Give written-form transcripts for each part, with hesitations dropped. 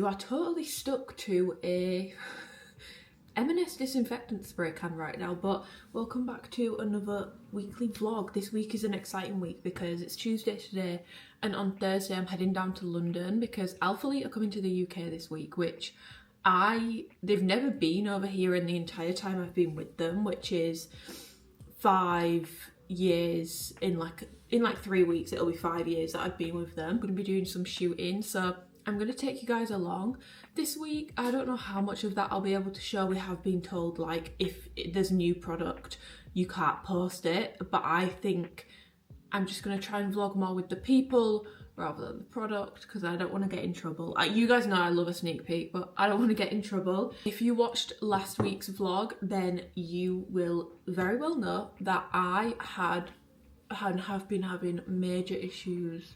I totally stuck to a M&S disinfectant spray can right now, but welcome back to another weekly vlog. This week is an exciting week because it's Tuesday today, and on Thursday I'm heading down to London because Alphalete are coming to the UK this week, which they've never been over here in the entire time I've been with them, which is 5 years. In like 3 weeks it'll be 5 years that I've been with them. I'm going to be doing some shooting, so I'm going to take you guys along this week. I don't know how much of that I'll be able to show. We have been told, like, if there's new product you can't post it, but I think I'm just going to try and vlog more with the people rather than the product because I don't want to get in trouble. You guys know I love a sneak peek, but I don't want to get in trouble. If you watched last week's vlog, then you will very well know that I have been having major issues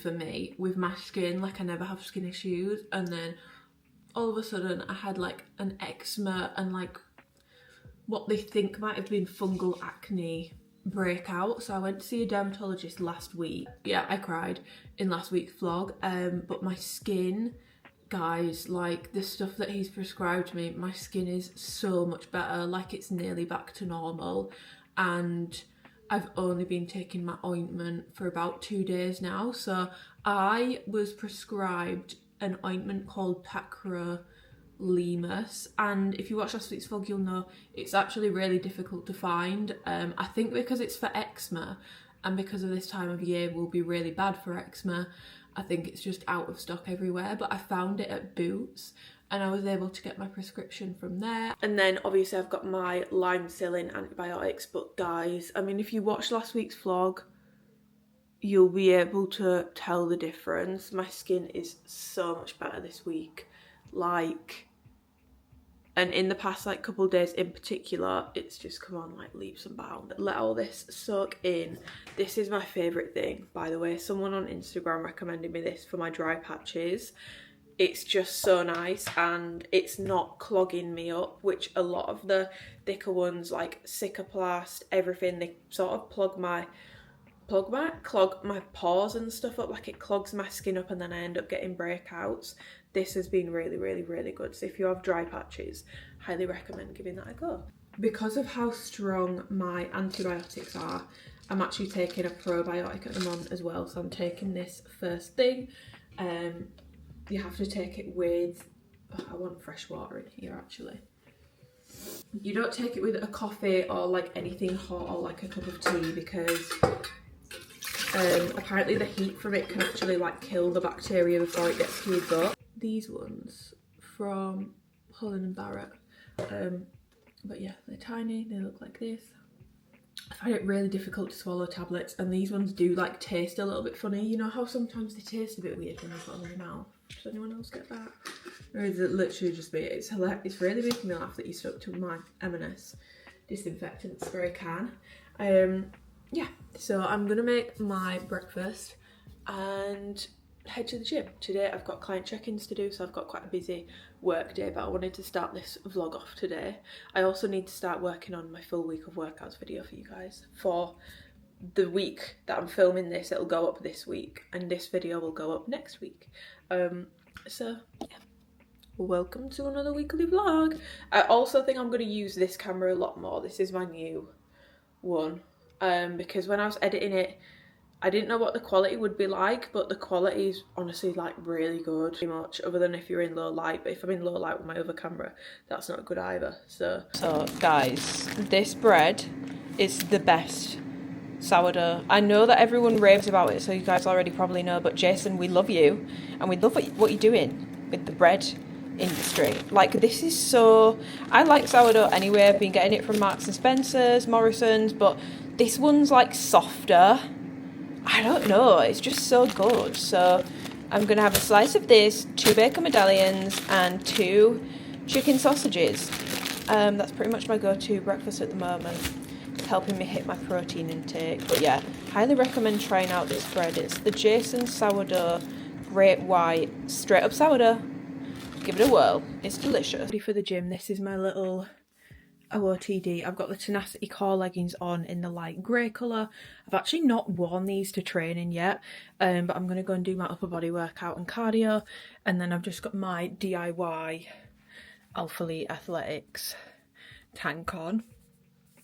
for me with my skin. Like, I never have skin issues, and then all of a sudden I had like an eczema and like what they think might have been fungal acne breakout. So I went to see a dermatologist last week. Yeah, I cried in last week's vlog, but my skin, guys, like the stuff that he's prescribed me, my skin is so much better. Like, it's nearly back to normal, and I've only been taking my ointment for about 2 days now. So I was prescribed an ointment called tacrolimus, and if you watch last week's vlog you'll know it's actually really difficult to find. I think because it's for eczema, and because of this time of year will be really bad for eczema, I think it's just out of stock everywhere, but I found it at Boots and I was able to get my prescription from there. And then obviously I've got my lime-scilin antibiotics. But guys, I mean, if you watched last week's vlog, you'll be able to tell the difference. My skin is so much better this week. Like, and in the past like couple of days in particular, it's just come on like leaps and bounds. Let all this soak in. This is my favourite thing, by the way. Someone on Instagram recommended me this for my dry patches. It's just so nice, and it's not clogging me up, which a lot of the thicker ones like Cicaplast, everything, they sort of clog my pores and stuff up. Like, it clogs my skin up and then I end up getting breakouts. This has been really, really, really good. So if you have dry patches, highly recommend giving that a go. Because of how strong my antibiotics are, I'm actually taking a probiotic at the moment as well. So I'm taking this first thing. You have to take it with, I want fresh water in here actually. You don't take it with a coffee or like anything hot or like a cup of tea, because apparently the heat from it can actually like kill the bacteria before it gets to your gut. These ones from Holland & Barrett, but yeah, they're tiny, they look like this. I find it really difficult to swallow tablets, and these ones do like taste a little bit funny. You know how sometimes they taste a bit weird when they've got them in your mouth? Does anyone else get that? Or is it literally just me? It's hilarious. It's really making me laugh that you stuck to my M&S disinfectant spray can. Yeah, so I'm gonna make my breakfast and head to the gym. Today I've got client check-ins to do, so I've got quite a busy work day, but I wanted to start this vlog off today. I also need to start working on my full week of workouts video for you guys. For the week that I'm filming this, it'll go up this week, and this video will go up next week. So yeah, welcome to another weekly vlog. I also think I'm going to use this camera a lot more. This is my new one, because when I was editing it, I didn't know what the quality would be like, but the quality is honestly like really good, pretty much, other than if you're in low light. But if I'm in low light with my other camera, that's not good either. So guys, this bread is the best sourdough. I know that everyone raves about it, so you guys already probably know, but Jason, we love you, and we love what you're doing with the bread industry. Like, this is so, I like sourdough anyway. I've been getting it from Marks and Spencer's, Morrison's, but this one's like softer. I don't know, it's just so good. So I'm gonna have a slice of this, 2 bacon medallions and 2 chicken sausages. That's pretty much my go-to breakfast at the moment. It's helping me hit my protein intake. But yeah, highly recommend trying out this bread. It's the Jason sourdough great white straight up sourdough. Give it a whirl, it's delicious. Ready for the gym. This is my little OOTD. I've got the Tenacity core leggings on in the light grey colour. I've actually not worn these to training yet, but I'm going to go and do my upper body workout and cardio, and then I've just got my DIY Alphalete Athletics tank on.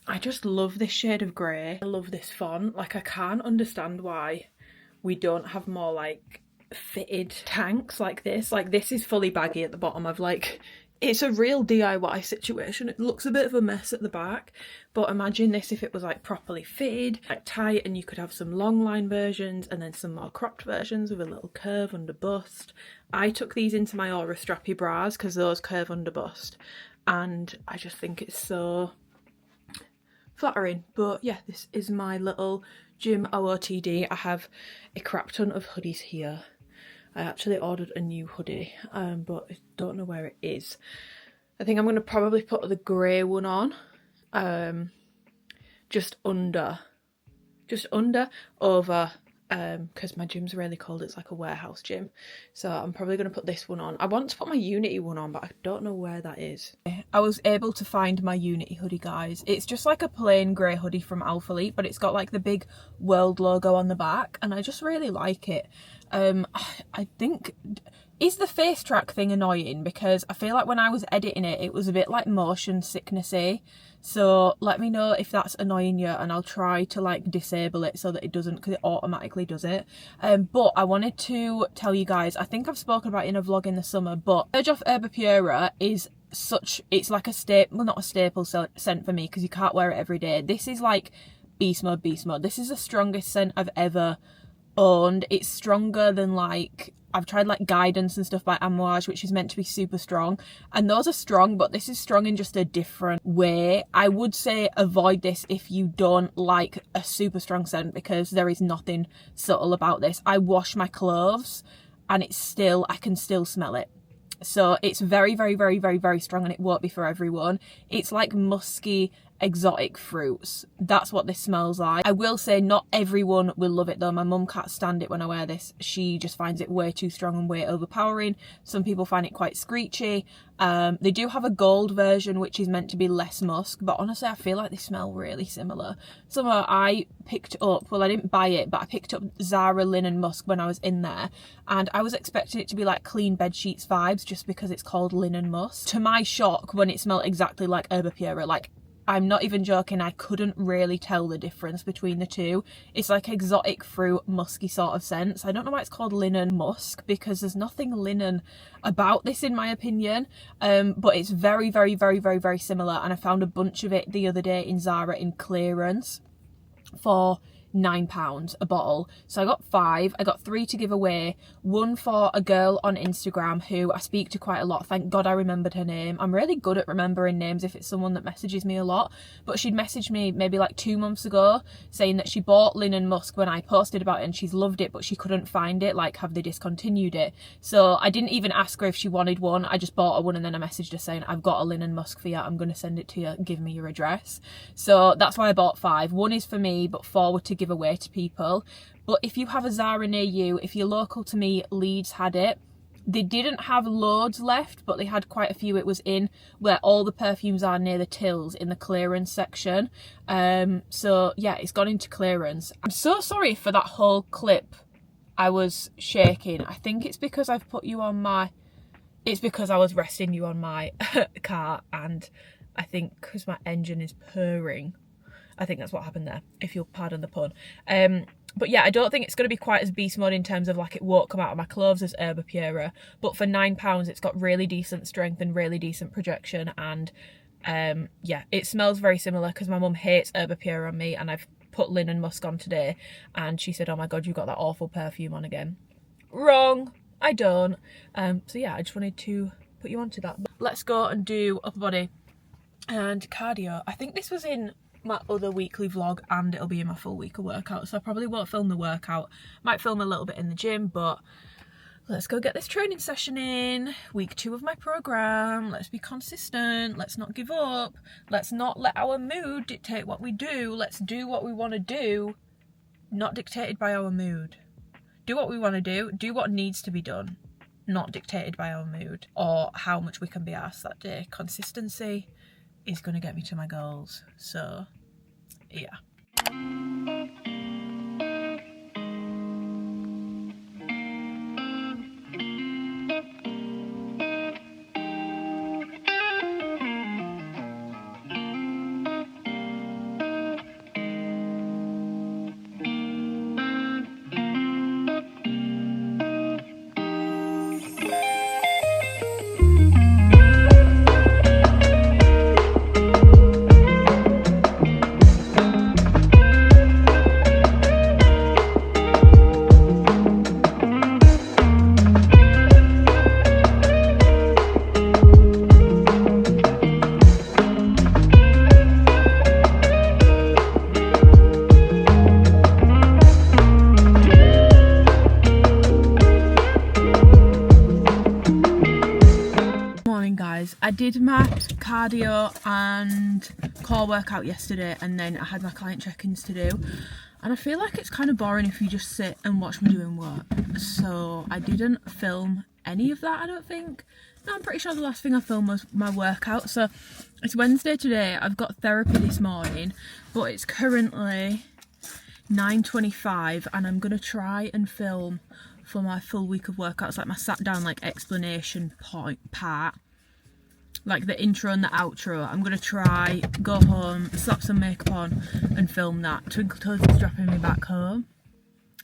I just love this shade of grey. I love this font. Like, I can't understand why we don't have more like fitted tanks like this. Like, this is fully baggy at the bottom. I've like, it's a real DIY situation. It looks a bit of a mess at the back, but imagine this if it was like properly fitted, like tight, and you could have some long line versions and then some more cropped versions with a little curve under bust. I took these into my Aura strappy bras because those curve under bust, and I just think it's so flattering. But yeah, this is my little gym OOTD. I have a crap ton of hoodies here. I actually ordered a new hoodie, but I don't know where it is. I think I'm going to probably put the grey one on, just under, over, because my gym's really cold. It's like a warehouse gym. So I'm probably going to put this one on. I want to put my Unity one on, but I don't know where that is. I was able to find my Unity hoodie, guys. It's just like a plain grey hoodie from Alphalete, but it's got like the big world logo on the back, and I just really like it. I think, is the face track thing annoying? Because I feel like when I was editing it, it was a bit like motion sicknessy. So let me know if that's annoying you, and I'll try to like disable it so that it doesn't, because it automatically does it. But I wanted to tell you guys, I think I've spoken about it in a vlog in the summer, but Urge Off Herba Pura is such, it's like a staple, well, not a staple scent for me because you can't wear it every day. This is like beast mode. This is the strongest scent I've ever owned. It's stronger than like, I've tried like Guidance and stuff by Amouage, which is meant to be super strong, and those are strong, but this is strong in just a different way. I would say avoid this if you don't like a super strong scent, because there is nothing subtle about this. I wash my clothes and it's still, I can still smell it. So it's very, very, very, very, very strong, and it won't be for everyone. It's like musky, exotic fruits. That's what this smells like. I will say not everyone will love it though. My mum can't stand it when I wear this. She just finds it way too strong and way overpowering. Some people find it quite screechy. They do have a gold version which is meant to be less musk, but honestly I feel like they smell really similar. Somewhere I picked up, well I didn't buy it, but I picked up Zara Linen Musk when I was in there, and I was expecting it to be like clean bed sheets vibes just because it's called Linen Musk. To my shock, when it smelled exactly like Herba Pura, like, I'm not even joking, I couldn't really tell the difference between the two. It's like exotic fruit, musky sort of scents. I don't know why it's called Linen Musk, because there's nothing linen about this in my opinion. But it's very, very, very, very, very similar, and I found a bunch of it the other day in Zara in clearance for £9 a bottle. So I got 5. I got 3 to give away. 1 for a girl on Instagram who I speak to quite a lot. Thank God I remembered her name. I'm really good at remembering names if it's someone that messages me a lot. But she'd messaged me maybe like 2 months ago saying that she bought Linen Musk when I posted about it and she's loved it, but she couldn't find it. Like, have they discontinued it? So I didn't even ask her if she wanted one. I just bought her one, and then I messaged her saying, I've got a Linen Musk for you. I'm going to send it to you. Give me your address. So that's why I bought 5. 1 is for me, but 4 were to give away to people. But if you have a Zara near you, if you're local to me, Leeds had it. They didn't have loads left, but they had quite a few. It was in where all the perfumes are, near the tills in the clearance section. So yeah, it's gone into clearance. I'm so sorry for that whole clip. I was shaking. I think it's because I've put you on my, it's because I was resting you on my car, and I think because my engine is purring. I think that's what happened there, if you'll pardon the pun. But yeah, I don't think it's going to be quite as beast mode in terms of like it won't come out of my clothes as Herba Pura. But for £9, it's got really decent strength and really decent projection. And yeah, it smells very similar, because my mum hates Herba Pura on me, and I've put Linen Musk on today. And she said, oh my God, you've got that awful perfume on again. Wrong, I don't. So yeah, I just wanted to put you onto that. But let's go and do upper body and cardio. I think this was in my other weekly vlog, and it'll be in my full week of workout, so I probably won't film the workout. Might film a little bit in the gym, but let's go get this training session in. Week 2 of my program. Let's be consistent. Let's not give up. Let's not let our mood dictate what we do. Let's do what we want to do, not dictated by our mood. Do what we want to do what needs to be done, not dictated by our mood or how much we can be asked that day. Consistency is going to get me to my goals. So yeah. I did my cardio and core workout yesterday, and then I had my client check-ins to do, and I feel like it's kind of boring if you just sit and watch me doing work, so I didn't film any of that, I don't think. No, I'm pretty sure the last thing I filmed was my workout. So it's Wednesday today, I've got therapy this morning, but it's currently 9:25 and I'm gonna try and film for my full week of workouts, like my sat down like explanation part, like the intro and the outro. I'm gonna try, go home, slap some makeup on and film that. Twinkle Toes is dropping me back home.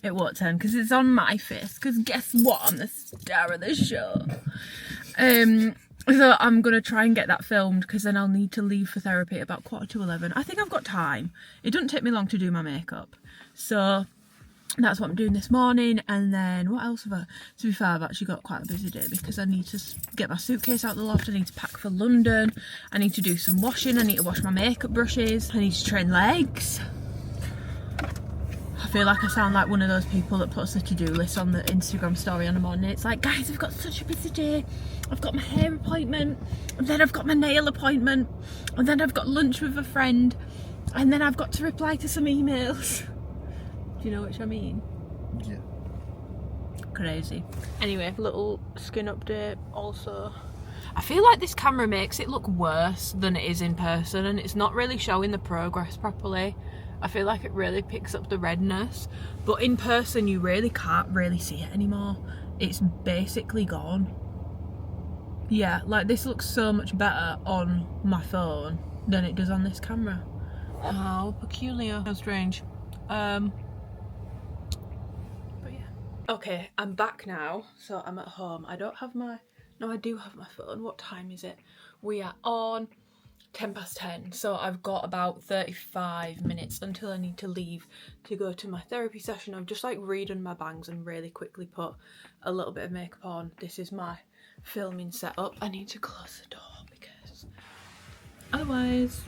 It won't turn because it's on my face, because guess what, I'm the star of the show. So I'm gonna try and get that filmed, because then I'll need to leave for therapy at about 11:15. I think I've got time. It doesn't take me long to do my makeup, so that's what I'm doing this morning. And then what else have I, to be fair, I've actually got quite a busy day because I need to get my suitcase out the loft, I need to pack for London, I need to do some washing, I need to wash my makeup brushes, I need to train legs. I feel like I sound like one of those people that puts a to-do list on the Instagram story on a morning. It's like, guys, I've got such a busy day. I've got my hair appointment, and then I've got my nail appointment, and then I've got lunch with a friend, and then I've got to reply to some emails. Do you know what I mean? Yeah. Crazy. Anyway, little skin update also. I feel like this camera makes it look worse than it is in person, and it's not really showing the progress properly. I feel like it really picks up the redness, but in person you really can't really see it anymore. It's basically gone. Yeah, like this looks so much better on my phone than it does on this camera. How peculiar. How strange. But yeah. Okay, I'm back now, so I'm at home. I don't have my, no, I do have my phone. What time is it? We are on 10:10, so I've got about 35 minutes until I need to leave to go to my therapy session. I've just like redone my bangs and really quickly put a little bit of makeup on. This is my filming setup. I need to close the door because otherwise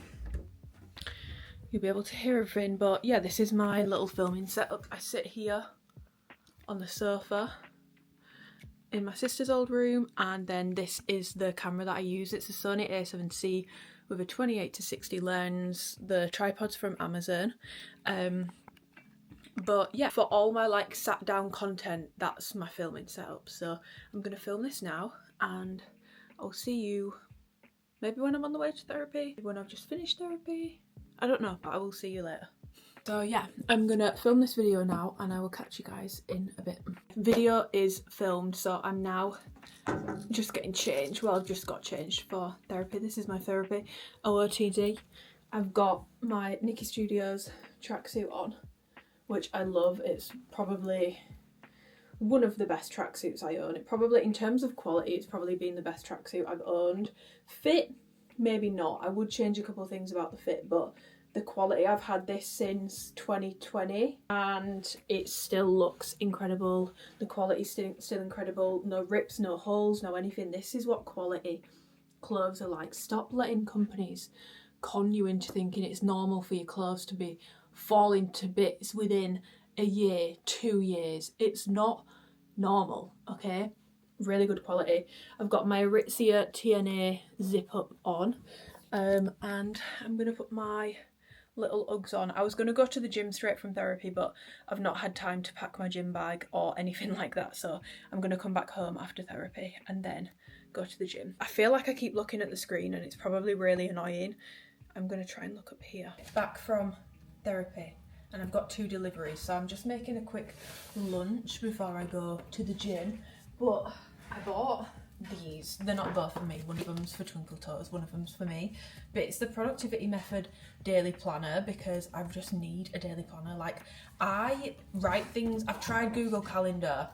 you'll be able to hear everything. But yeah, this is my little filming setup. I sit here on the sofa in my sister's old room, and then this is the camera that I use. It's a Sony A7C with a 28-60 lens. The tripod's from Amazon. But yeah, for all my like sat down content, that's my filming setup. So I'm gonna film this now, and I'll see you maybe when I'm on the way to therapy, when I've just finished therapy. I don't know, but I will see you later. So yeah, I'm gonna film this video now and I will catch you guys in a bit. Video is filmed, so I'm now just getting changed. Well, I've just got changed for therapy. This is my therapy, OOTD. I've got my Nikki Studios tracksuit on, which I love. It's probably one of the best tracksuits I own. It probably, in terms of quality, it's probably been the best tracksuit I've owned. Fit, maybe not. I would change a couple of things about the fit, but the quality, I've had this since 2020 and it still looks incredible. The quality's still incredible. No rips, no holes, no anything. This is what quality clothes are like. Stop letting companies con you into thinking it's normal for your clothes to be falling to bits within a year, 2 years. It's not normal, okay? Really good quality. I've got my Aritzia TNA zip up on, and I'm gonna put my little Uggs on. I was going to go to the gym straight from therapy, but I've not had time to pack my gym bag or anything like that, so I'm going to come back home after therapy and then go to the gym. I feel like I keep looking at the screen and it's probably really annoying. I'm gonna try and look up here. Back from therapy and I've got 2 deliveries, so I'm just making a quick lunch before I go to the gym. But I bought these. They're not both for me. One of them's for Twinkle Toes, one of them's for me. But it's the Productivity Method daily planner because I just need a daily planner. Like, I write things, I've tried Google Calendar.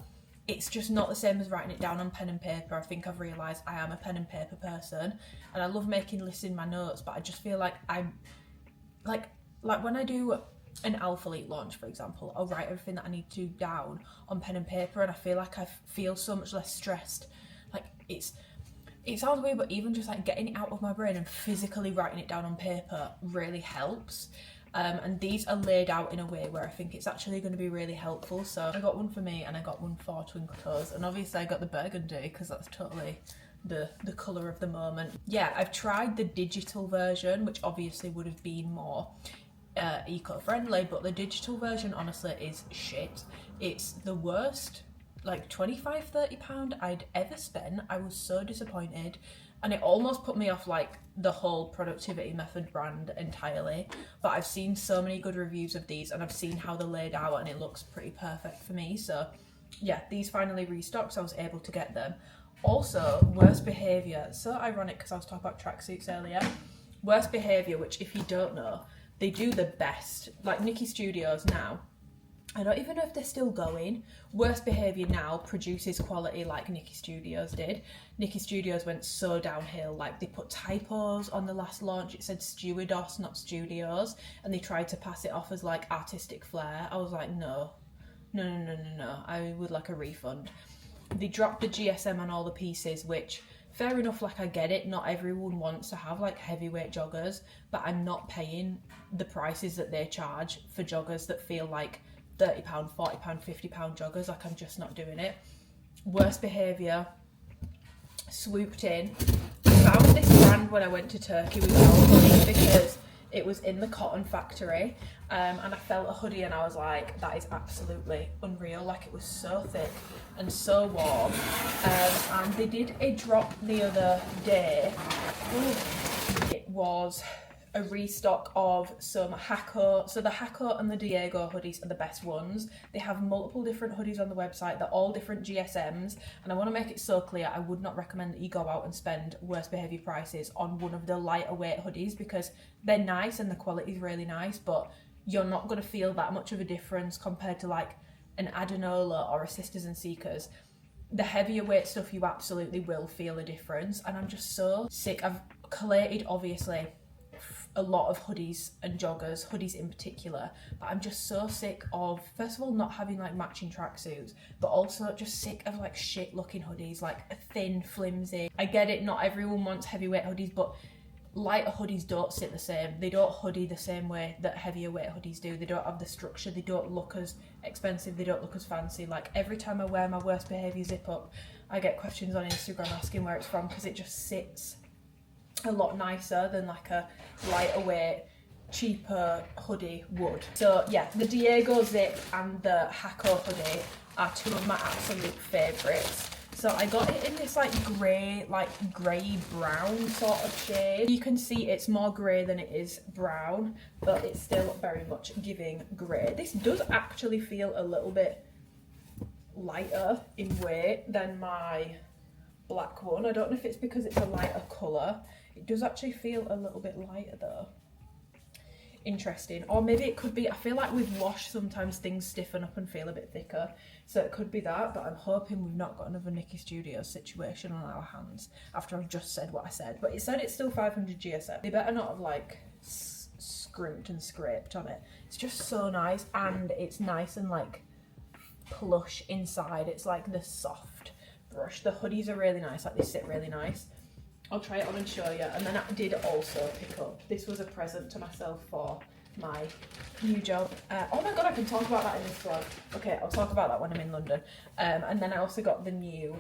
It's just not the same as writing it down on pen and paper. I think I've realised I am a pen and paper person and I love making lists in my notes, but I just feel like I'm like when I do an Alphalete launch, for example, I'll write everything that I need to down on pen and paper and I feel like I feel so much less stressed. Like, it sounds weird, but even just like getting it out of my brain and physically writing it down on paper really helps. And these are laid out in a way where I think it's actually going to be really helpful. So I got one for me and I got one for Twinkle Toes, and obviously I got the burgundy because that's totally the colour of the moment. Yeah, I've tried the digital version, which obviously would have been more eco-friendly, but the digital version honestly is shit. It's the worst, like £25-30 I'd ever spent. I was so disappointed. And it almost put me off like the whole Productivity Method brand entirely. But I've seen so many good reviews of these and I've seen how they're laid out and it looks pretty perfect for me. So yeah, these finally restocked, so I was able to get them. Also, Worst Behaviour. So ironic because I was talking about tracksuits earlier. Worst Behaviour, which if you don't know, they do the best. Like Nikki Studios now, I don't even know if they're still going. Worst Behaviour now produces quality like Nikki Studios did. Nikki Studios went so downhill, like they put typos on the last launch. It said Stewardess, not Studios, and they tried to pass it off as like artistic flair. I was like, no. I would like a refund. They dropped the GSM on all the pieces, which fair enough, like I get it. Not everyone wants to have like heavyweight joggers, but I'm not paying the prices that they charge for joggers that feel like £30, £40, £50 joggers. Like, I'm just not doing it. Worst Behaviour swooped in. Found this brand when I went to Turkey with Alphalete because it was in the cotton factory, and I felt a hoodie and I was like, that is absolutely unreal. Like, it was so thick and so warm. And they did a drop the other day. Ooh. It was a restock of some Hako. So the Hako and the Diego hoodies are the best ones. They have multiple different hoodies on the website. They're all different GSMs, and I want to make it so clear, I would not recommend that you go out and spend Worst Behaviour prices on one of the lighter weight hoodies because they're nice and the quality is really nice, but you're not going to feel that much of a difference compared to like an Adenola or a Sisters and Seekers. The heavier weight stuff, you absolutely will feel a difference, and I'm just so sick. I've collated obviously a lot of hoodies and joggers, hoodies in particular, but I'm just so sick of, first of all, not having like matching tracksuits, but also just sick of like shit looking hoodies, like a thin, flimsy. I get it, not everyone wants heavyweight hoodies, but lighter hoodies don't sit the same. They don't hoodie the same way that heavier weight hoodies do. They don't have the structure, they don't look as expensive, they don't look as fancy. Like, every time I wear my Worst Behaviour zip up, I get questions on Instagram asking where it's from because it just sits a lot nicer than like a lighter weight, cheaper hoodie would. So yeah, the Diego zip and the Hako hoodie are two of my absolute favourites. So I got it in this like grey brown sort of shade. You can see it's more grey than it is brown, but it's still very much giving grey. This does actually feel a little bit lighter in weight than my black one. I don't know if it's because it's a lighter colour. It does actually feel a little bit lighter though. Interesting. Or maybe it could be, I feel like with wash sometimes things stiffen up and feel a bit thicker, so it could be that, but I'm hoping we've not got another Nikki Studios situation on our hands after I've just said what I said. But it said it's still 500 GSM. They better not have like scrimped and scraped on it. It's just so nice, and it's nice and like plush inside. It's like the soft brush. The hoodies are really nice, like they sit really nice. I'll try it on and show you. And then I did also pick up, this was a present to myself for my new job. Oh my god, I can talk about that in this vlog. Okay, I'll talk about that when I'm in London. And then I also got the new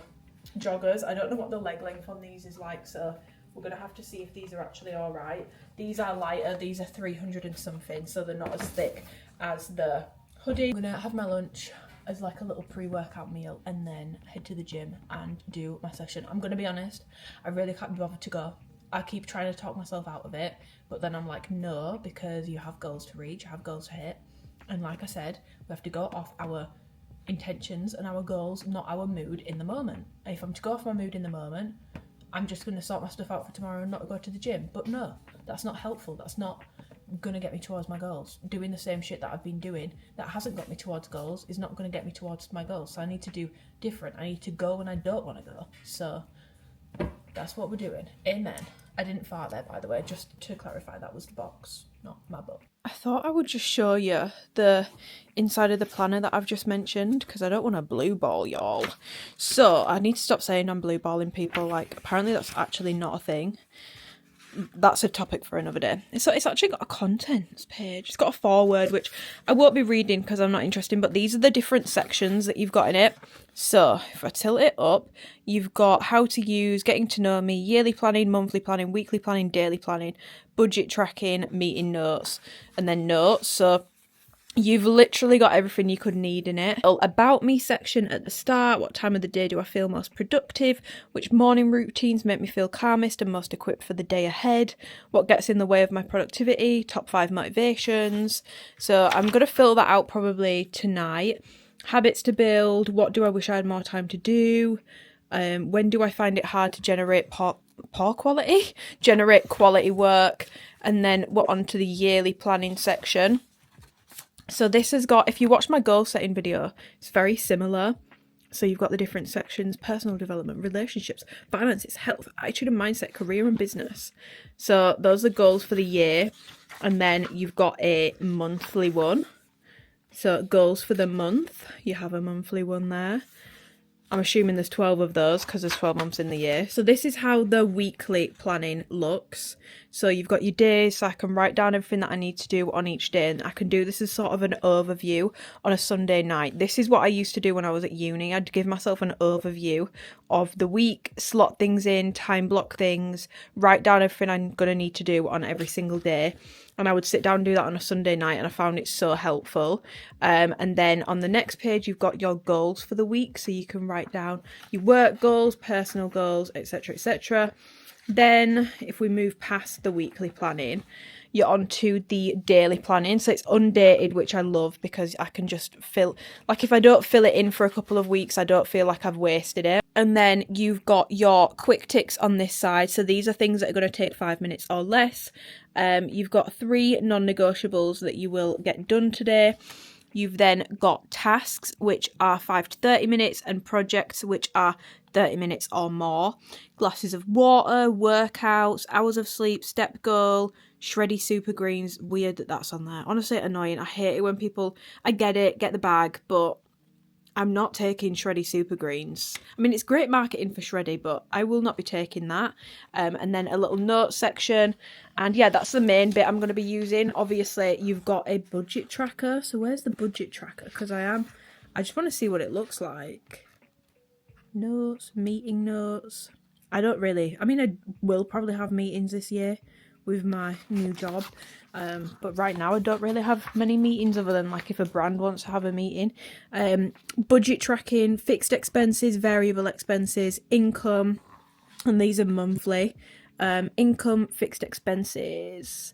joggers. I don't know what the leg length on these is like, so we're gonna have to see if these are actually all right. These are lighter, these are 300 and something, so they're not as thick as the hoodie. I'm gonna have my lunch, as like a little pre-workout meal and then head to the gym and do my session. I'm gonna be honest, I really can't be bothered to go. I keep trying to talk myself out of it, but then I'm like, no, because you have goals to reach, you have goals to hit. And like I said, we have to go off our intentions and our goals, not our mood in the moment. If I'm to go off my mood in the moment, I'm just going to sort my stuff out for tomorrow and not go to the gym. But no, that's not helpful. That's not going to get me towards my goals. Doing the same shit that I've been doing that hasn't got me towards goals is not going to get me towards my goals. So I need to do different. I need to go when I don't want to go. So that's what we're doing. Amen. I didn't fart there, by the way, just to clarify, that was the box, not my butt. I thought I would just show you the inside of the planner that I've just mentioned, because I don't want to blue ball y'all. So I need to stop saying I'm blue balling people. Like, apparently that's actually not a thing. That's a topic for another day. So it's actually got a contents page. It's got a foreword, which I won't be reading because I'm not interested, but these are the different sections that you've got in it. So if I tilt it up, you've got how to use, getting to know me, yearly planning, monthly planning, weekly planning, daily planning, budget tracking, meeting notes, and then notes. So you've literally got everything you could need in it. About me section at the start. What time of the day do I feel most productive? Which morning routines make me feel calmest and most equipped for the day ahead? What gets in the way of my productivity? Top 5 motivations. So I'm going to fill that out probably tonight. Habits to build. What do I wish I had more time to do? When do I find it hard to generate generate quality work? And then we're on to the yearly planning section. So this has got, if you watch my goal setting video, it's very similar. So you've got the different sections: personal development, relationships, finances, health, attitude and mindset, career and business. So those are goals for the year. And then you've got a monthly one. So goals for the month, you have a monthly one there. I'm assuming there's 12 of those because there's 12 months in the year. So this is how the weekly planning looks. So you've got your days, so I can write down everything that I need to do on each day. And I can do this as sort of an overview on a Sunday night. This is what I used to do when I was at uni. I'd give myself an overview of the week, slot things in, time block things, write down everything I'm going to need to do on every single day. And I would sit down and do that on a Sunday night, and I found it so helpful. And then on the next page, you've got your goals for the week. So you can write down your work goals, personal goals, etc., etc. Then if we move past the weekly planning, you're on to the daily planning. So it's undated, which I love because I can just fill, like if I don't fill it in for a couple of weeks, I don't feel like I've wasted it. And then you've got your quick ticks on this side. So these are things that are going to take 5 minutes or less. You've got 3 non-negotiables that you will get done today. You've then got tasks, which are 5 to 30 minutes, and projects, which are 30 minutes or more. Glasses of water, workouts, hours of sleep, step goal, shreddy super greens. Weird that that's on there. Honestly, annoying. I hate it when people, I get it, get the bag, but I'm not taking shreddy super greens. I mean, it's great marketing for shreddy, but I will not be taking that. And then a little note section. And yeah, that's the main bit I'm going to be using. Obviously, you've got a budget tracker. So where's the budget tracker? Because I just want to see what it looks like. Notes, meeting notes. I will probably have meetings this year with my new job. But right now I don't really have many meetings other than like if a brand wants to have a meeting. Budget tracking, fixed expenses, variable expenses, income, and these are monthly. Income, fixed expenses,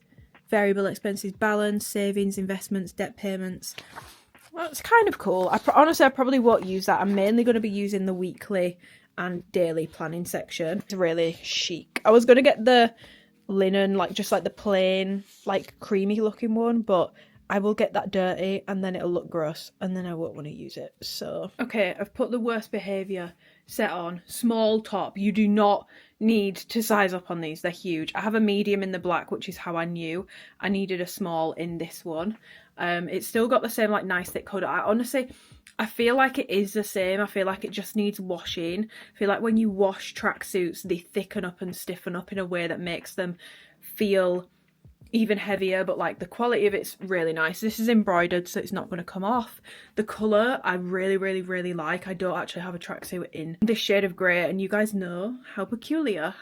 variable expenses, balance, savings, investments, debt payments. Well, it's kind of cool. Honestly, I probably won't use that. I'm mainly going to be using the weekly and daily planning section. It's really chic. I was going to get the linen, just like the plain, like creamy looking one, but I will get that dirty and then it'll look gross and then I won't want to use it. So, okay, I've put the worst behaviour set on. Small top. You do not need to size up on these. They're huge. I have a medium in the black, which is how I knew I needed a small in this one. It's still got the same nice thick colour. I feel like it is the same. I feel like it just needs washing. I feel like when you wash tracksuits, they thicken up and stiffen up in a way that makes them feel even heavier, but the quality of it's really nice. This is embroidered, so it's not going to come off. The colour I really, really, really like. I don't actually have a tracksuit in this shade of grey, and you guys know how particular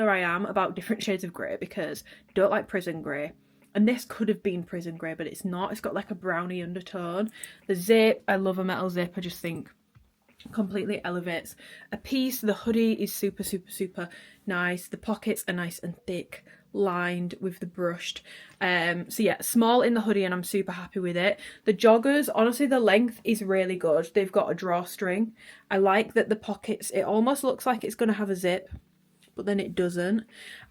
I am about different shades of grey, because I don't like prison grey. and this could have been prison grey, but it's not. It's got like a brownie undertone. The zip, I love a metal zip. I just think completely elevates a piece. The hoodie is super, super, super nice. The pockets are nice and thick, lined with the brushed. So yeah, small in the hoodie, and I'm super happy with it. The joggers, honestly, the length is really good. They've got a drawstring. I like that the pockets, it almost looks like it's going to have a zip, but then it doesn't.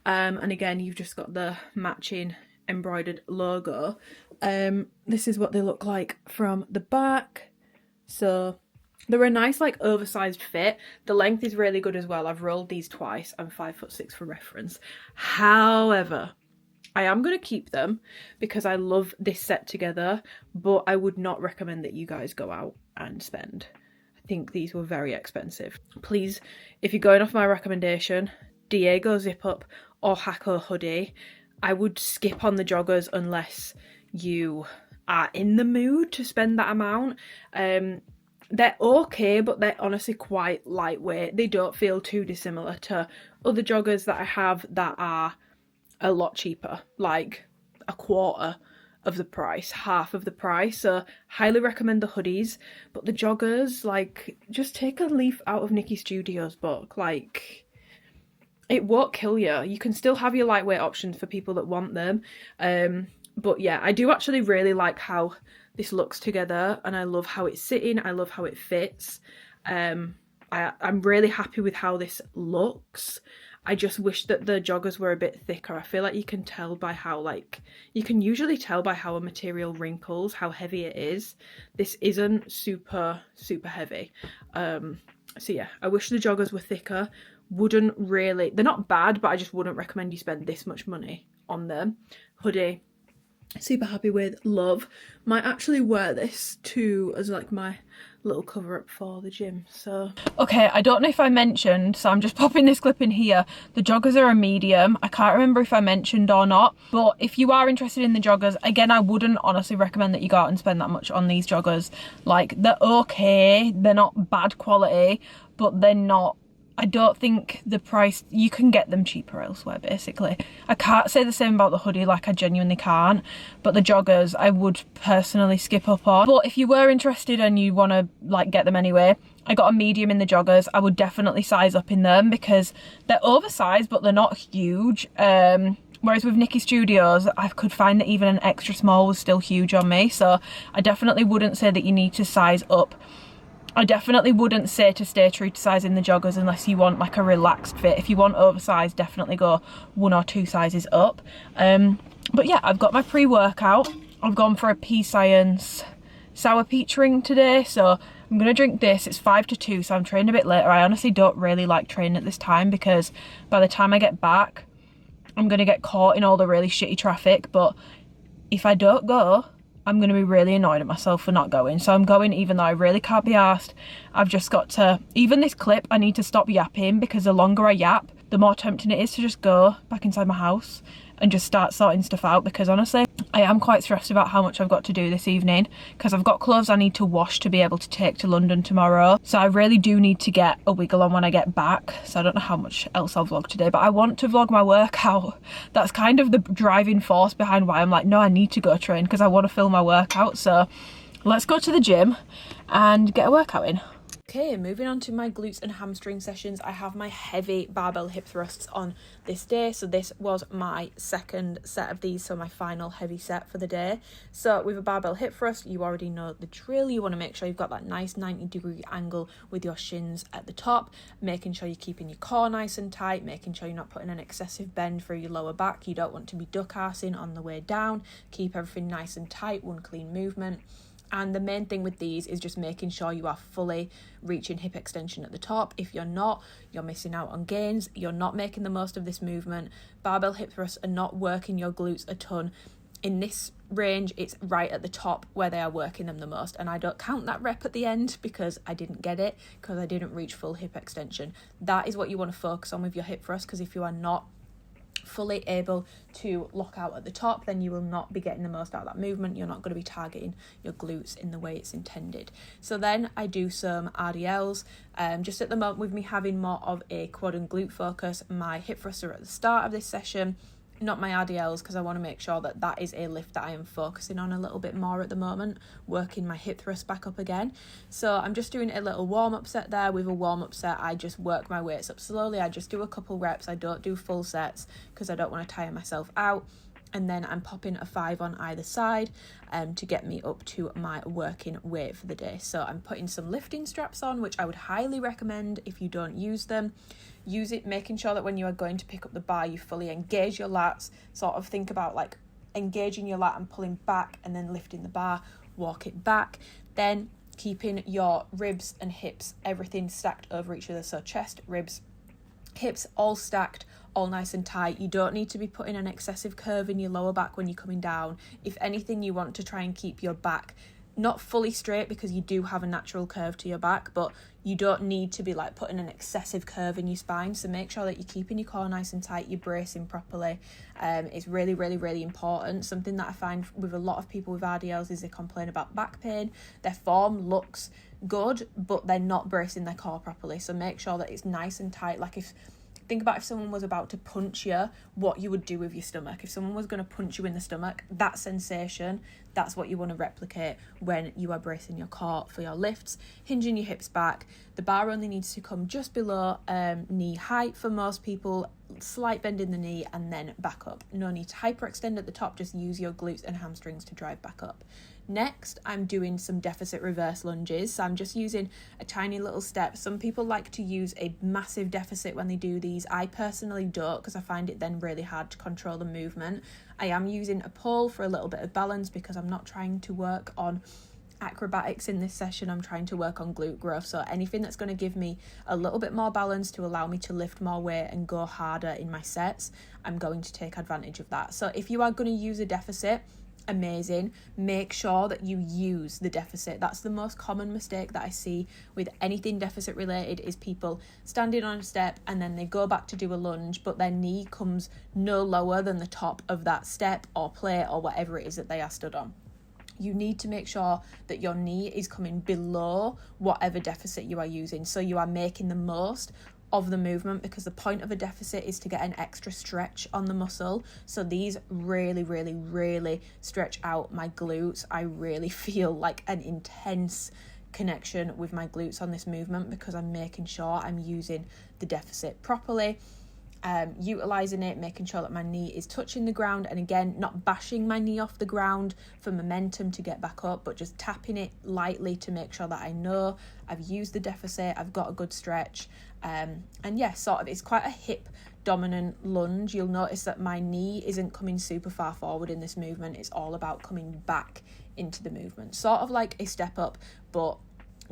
And again, you've just got the matching embroidered logo. This is what they look like from the back. So they're a nice, like, oversized fit. The length is really good as well. I've rolled these twice. I'm 5'6" for reference. However, I am going to keep them because I love this set together, but I would not recommend that you guys go out and spend. I think these were very expensive. Please, if you're going off my recommendation, Diego zip up or Hako hoodie, I would skip on the joggers unless you are in the mood to spend that amount. They're okay, but they're honestly quite lightweight. They don't feel too dissimilar to other joggers that I have that are a lot cheaper, like a quarter of the price, half of the price. So highly recommend the hoodies, but the joggers, like, just take a leaf out of Nikki Studio's book. Like, it won't kill you. You can still have your lightweight options for people that want them. But yeah, I do actually really like how this looks together, and I love how it's sitting. I love how it fits. I'm really happy with how this looks. I just wish that the joggers were a bit thicker. I feel like you can tell by how, like, you can usually tell by how a material wrinkles, how heavy it is. This isn't super, super heavy. So yeah, I wish the joggers were thicker. Wouldn't really, they're not bad, but I just wouldn't recommend you spend this much money on them. Hoodie, super happy with, love. Might actually wear this too as like my little cover up for the gym. So okay, I don't know if I mentioned, so I'm just popping this clip in here. The joggers are a medium. I can't remember if I mentioned or not, but if you are interested in the joggers, again, I wouldn't honestly recommend that you go out and spend that much on these joggers. Like, they're okay, they're not bad quality, but they're not, I don't think the price, you can get them cheaper elsewhere, basically. I can't say the same about the hoodie, like, I genuinely can't, but the joggers I would personally skip up on. But if you were interested and you want to, like, get them anyway, I got a medium in the joggers. I would definitely size up in them because they're oversized, but they're not huge. Whereas with Nikki Studios, I could find that even an extra small was still huge on me, so I definitely wouldn't say that you need to size up. I definitely wouldn't say to stay true to size in the joggers unless you want like a relaxed fit. If you want oversized, definitely go 1 or 2 sizes up. But yeah, I've got my pre-workout. I've gone for a Pea Science sour peach ring today, so I'm gonna drink this. It's 5 to 2, so I'm training a bit later. I honestly don't really like training at this time because by the time I get back, I'm gonna get caught in all the really shitty traffic. But if I don't go, I'm going to be really annoyed at myself for not going. So I'm going even though I really can't be arsed. I've just got to, even this clip, I need to stop yapping because the longer I yap, the more tempting it is to just go back inside my house and just start sorting stuff out, because honestly, I am quite stressed about how much I've got to do this evening because I've got clothes I need to wash to be able to take to London tomorrow. So I really do need to get a wiggle on when I get back. So I don't know how much else I'll vlog today, but I want to vlog my workout. That's kind of the driving force behind why I'm like, no, I need to go train, because I want to film my workout. So let's go to the gym and get a workout in. Okay, moving on to my glutes and hamstring sessions. I have my heavy barbell hip thrusts on this day. So this was my second set of these, so my final heavy set for the day. So with a barbell hip thrust, you already know the drill. You want to make sure you've got that nice 90-degree angle with your shins at the top, making sure you're keeping your core nice and tight, making sure you're not putting an excessive bend through your lower back. You don't want to be duck-arsing on the way down. Keep everything nice and tight, one clean movement. And the main thing with these is just making sure you are fully reaching hip extension at the top. If you're not, you're missing out on gains. You're not making the most of this movement. Barbell hip thrusts are not working your glutes a ton. In this range, it's right at the top where they are working them the most. And I don't count that rep at the end because I didn't get it, because I didn't reach full hip extension. That is what you want to focus on with your hip thrust, because if you are not fully able to lock out at the top, then you will not be getting the most out of that movement. You're not going to be targeting your glutes in the way it's intended. So then I do some RDLs. Just at the moment, with me having more of a quad and glute focus, my hip thrusts are at the start of this session, not my RDLs, because I want to make sure that that is a lift that I am focusing on a little bit more at the moment, working my hip thrust back up again. So I'm just doing a little warm-up set there. With a warm-up set, I just work my weights up slowly. I just do a couple reps. I don't do full sets because I don't want to tire myself out. And then I'm popping a 5 on either side to get me up to my working weight for the day. So I'm putting some lifting straps on, which I would highly recommend if you don't use them. Use it, making sure that when you are going to pick up the bar, you fully engage your lats. Sort of think about like engaging your lat and pulling back and then lifting the bar, walk it back. Then keeping your ribs and hips, everything stacked over each other. So chest, ribs, hips, all stacked, all nice and tight. You don't need to be putting an excessive curve in your lower back when you're coming down. If anything, you want to try and keep your back not fully straight, because you do have a natural curve to your back, but you don't need to be like putting an excessive curve in your spine. So make sure that you're keeping your core nice and tight, you're bracing properly. It's really, really, really important. Something that I find with a lot of people with RDLs is they complain about back pain. Their form looks good, but they're not bracing their core properly. So make sure that it's nice and tight. Like think about if someone was about to punch you, what you would do with your stomach. If someone was going to punch you in the stomach, that sensation, that's what you want to replicate when you are bracing your core for your lifts, hinging your hips back. The bar only needs to come just below knee height for most people, slight bend in the knee and then back up. No need to hyperextend at the top, just use your glutes and hamstrings to drive back up. Next, I'm doing some deficit reverse lunges. So I'm just using a tiny little step. Some people like to use a massive deficit when they do these. I personally don't, because I find it then really hard to control the movement. I am using a pull for a little bit of balance because I'm not trying to work on acrobatics in this session. I'm trying to work on glute growth. So anything that's going to give me a little bit more balance to allow me to lift more weight and go harder in my sets, I'm going to take advantage of that. So if you are going to use a deficit, amazing. Make sure that you use the deficit. That's the most common mistake that I see with anything deficit related, is people standing on a step and then they go back to do a lunge, but their knee comes no lower than the top of that step or plate or whatever it is that they are stood on. You need to make sure that your knee is coming below whatever deficit you are using, so you are making the most of the movement, because the point of a deficit is to get an extra stretch on the muscle. So these really, really, really stretch out my glutes. I really feel like an intense connection with my glutes on this movement because I'm making sure I'm using the deficit properly, utilizing it, making sure that my knee is touching the ground, and again, not bashing my knee off the ground for momentum to get back up, but just tapping it lightly to make sure that I know I've used the deficit, I've got a good stretch. And yeah, sort of, it's quite a hip dominant lunge. You'll notice that my knee isn't coming super far forward in this movement. It's all about coming back into the movement, sort of like a step up, but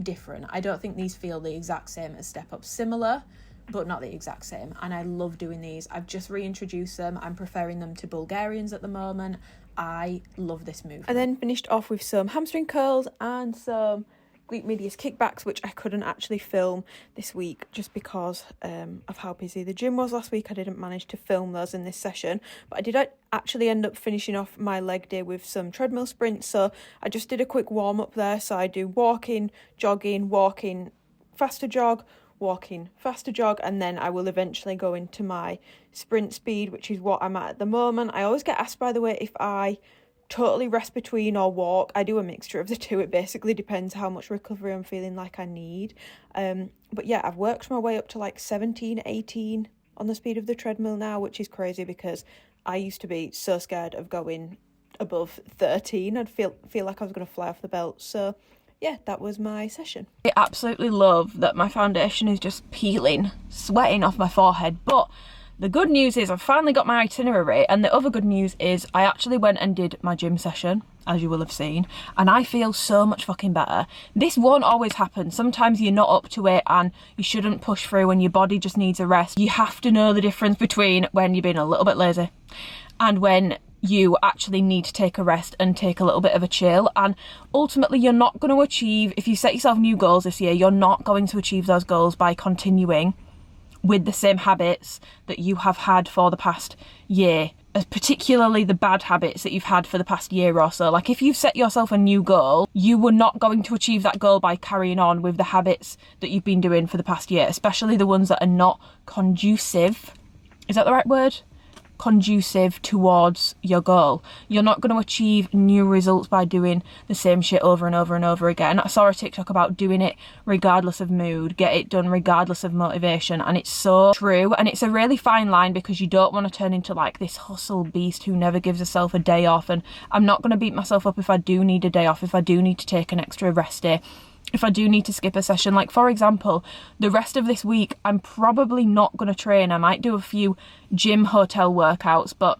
different. I don't think these feel the exact same as step up. Similar, but not the exact same, and I love doing these. I've just reintroduced them. I'm preferring them to Bulgarians at the moment. I love this movement. I then finished off with some hamstring curls and some glute medius kickbacks, which I couldn't actually film this week just because of how busy the gym was last week. I didn't manage to film those in this session, but I did actually end up finishing off my leg day with some treadmill sprints. So I just did a quick warm up there. So I do walking, jogging, walking, faster jog, walking, faster jog, and then I will eventually go into my sprint speed, which is what I'm at the moment. I always get asked, by the way, if I totally rest between or walk. I do a mixture of the two. It basically depends how much recovery I'm feeling like I need. But yeah, I've worked my way up to like 17, 18 on the speed of the treadmill now, which is crazy because I used to be so scared of going above 13. I'd feel like I was going to fly off the belt. So yeah, that was my session. I absolutely love that my foundation is just peeling, sweating off my forehead, but the good news is I've finally got my itinerary, and the other good news is I actually went and did my gym session, as you will have seen, and I feel so much fucking better. This won't always happen. Sometimes you're not up to it and you shouldn't push through and your body just needs a rest. You have to know the difference between when you're being a little bit lazy and when you actually need to take a rest and take a little bit of a chill. And ultimately, you're not going to achieve, if you set yourself new goals this year, you're not going to achieve those goals by continuing with the same habits that you have had for the past year, particularly the bad habits that you've had for the past year or so. Like if you've set yourself a new goal, you were not going to achieve that goal by carrying on with the habits that you've been doing for the past year, especially the ones that are not conducive. Is that the right word? conducive towards your goal. You're not going to achieve new results by doing the same shit over and over and over again. I saw a TikTok about doing it regardless of mood, get it done regardless of motivation, and it's so true. And it's a really fine line, because you don't want to turn into like this hustle beast who never gives herself a day off. And I'm not going to beat myself up if I do need a day off, if I do need to take an extra rest day, if I do need to skip a session. Like, for example, the rest of this week, I'm probably not going to train. I might do a few gym hotel workouts, but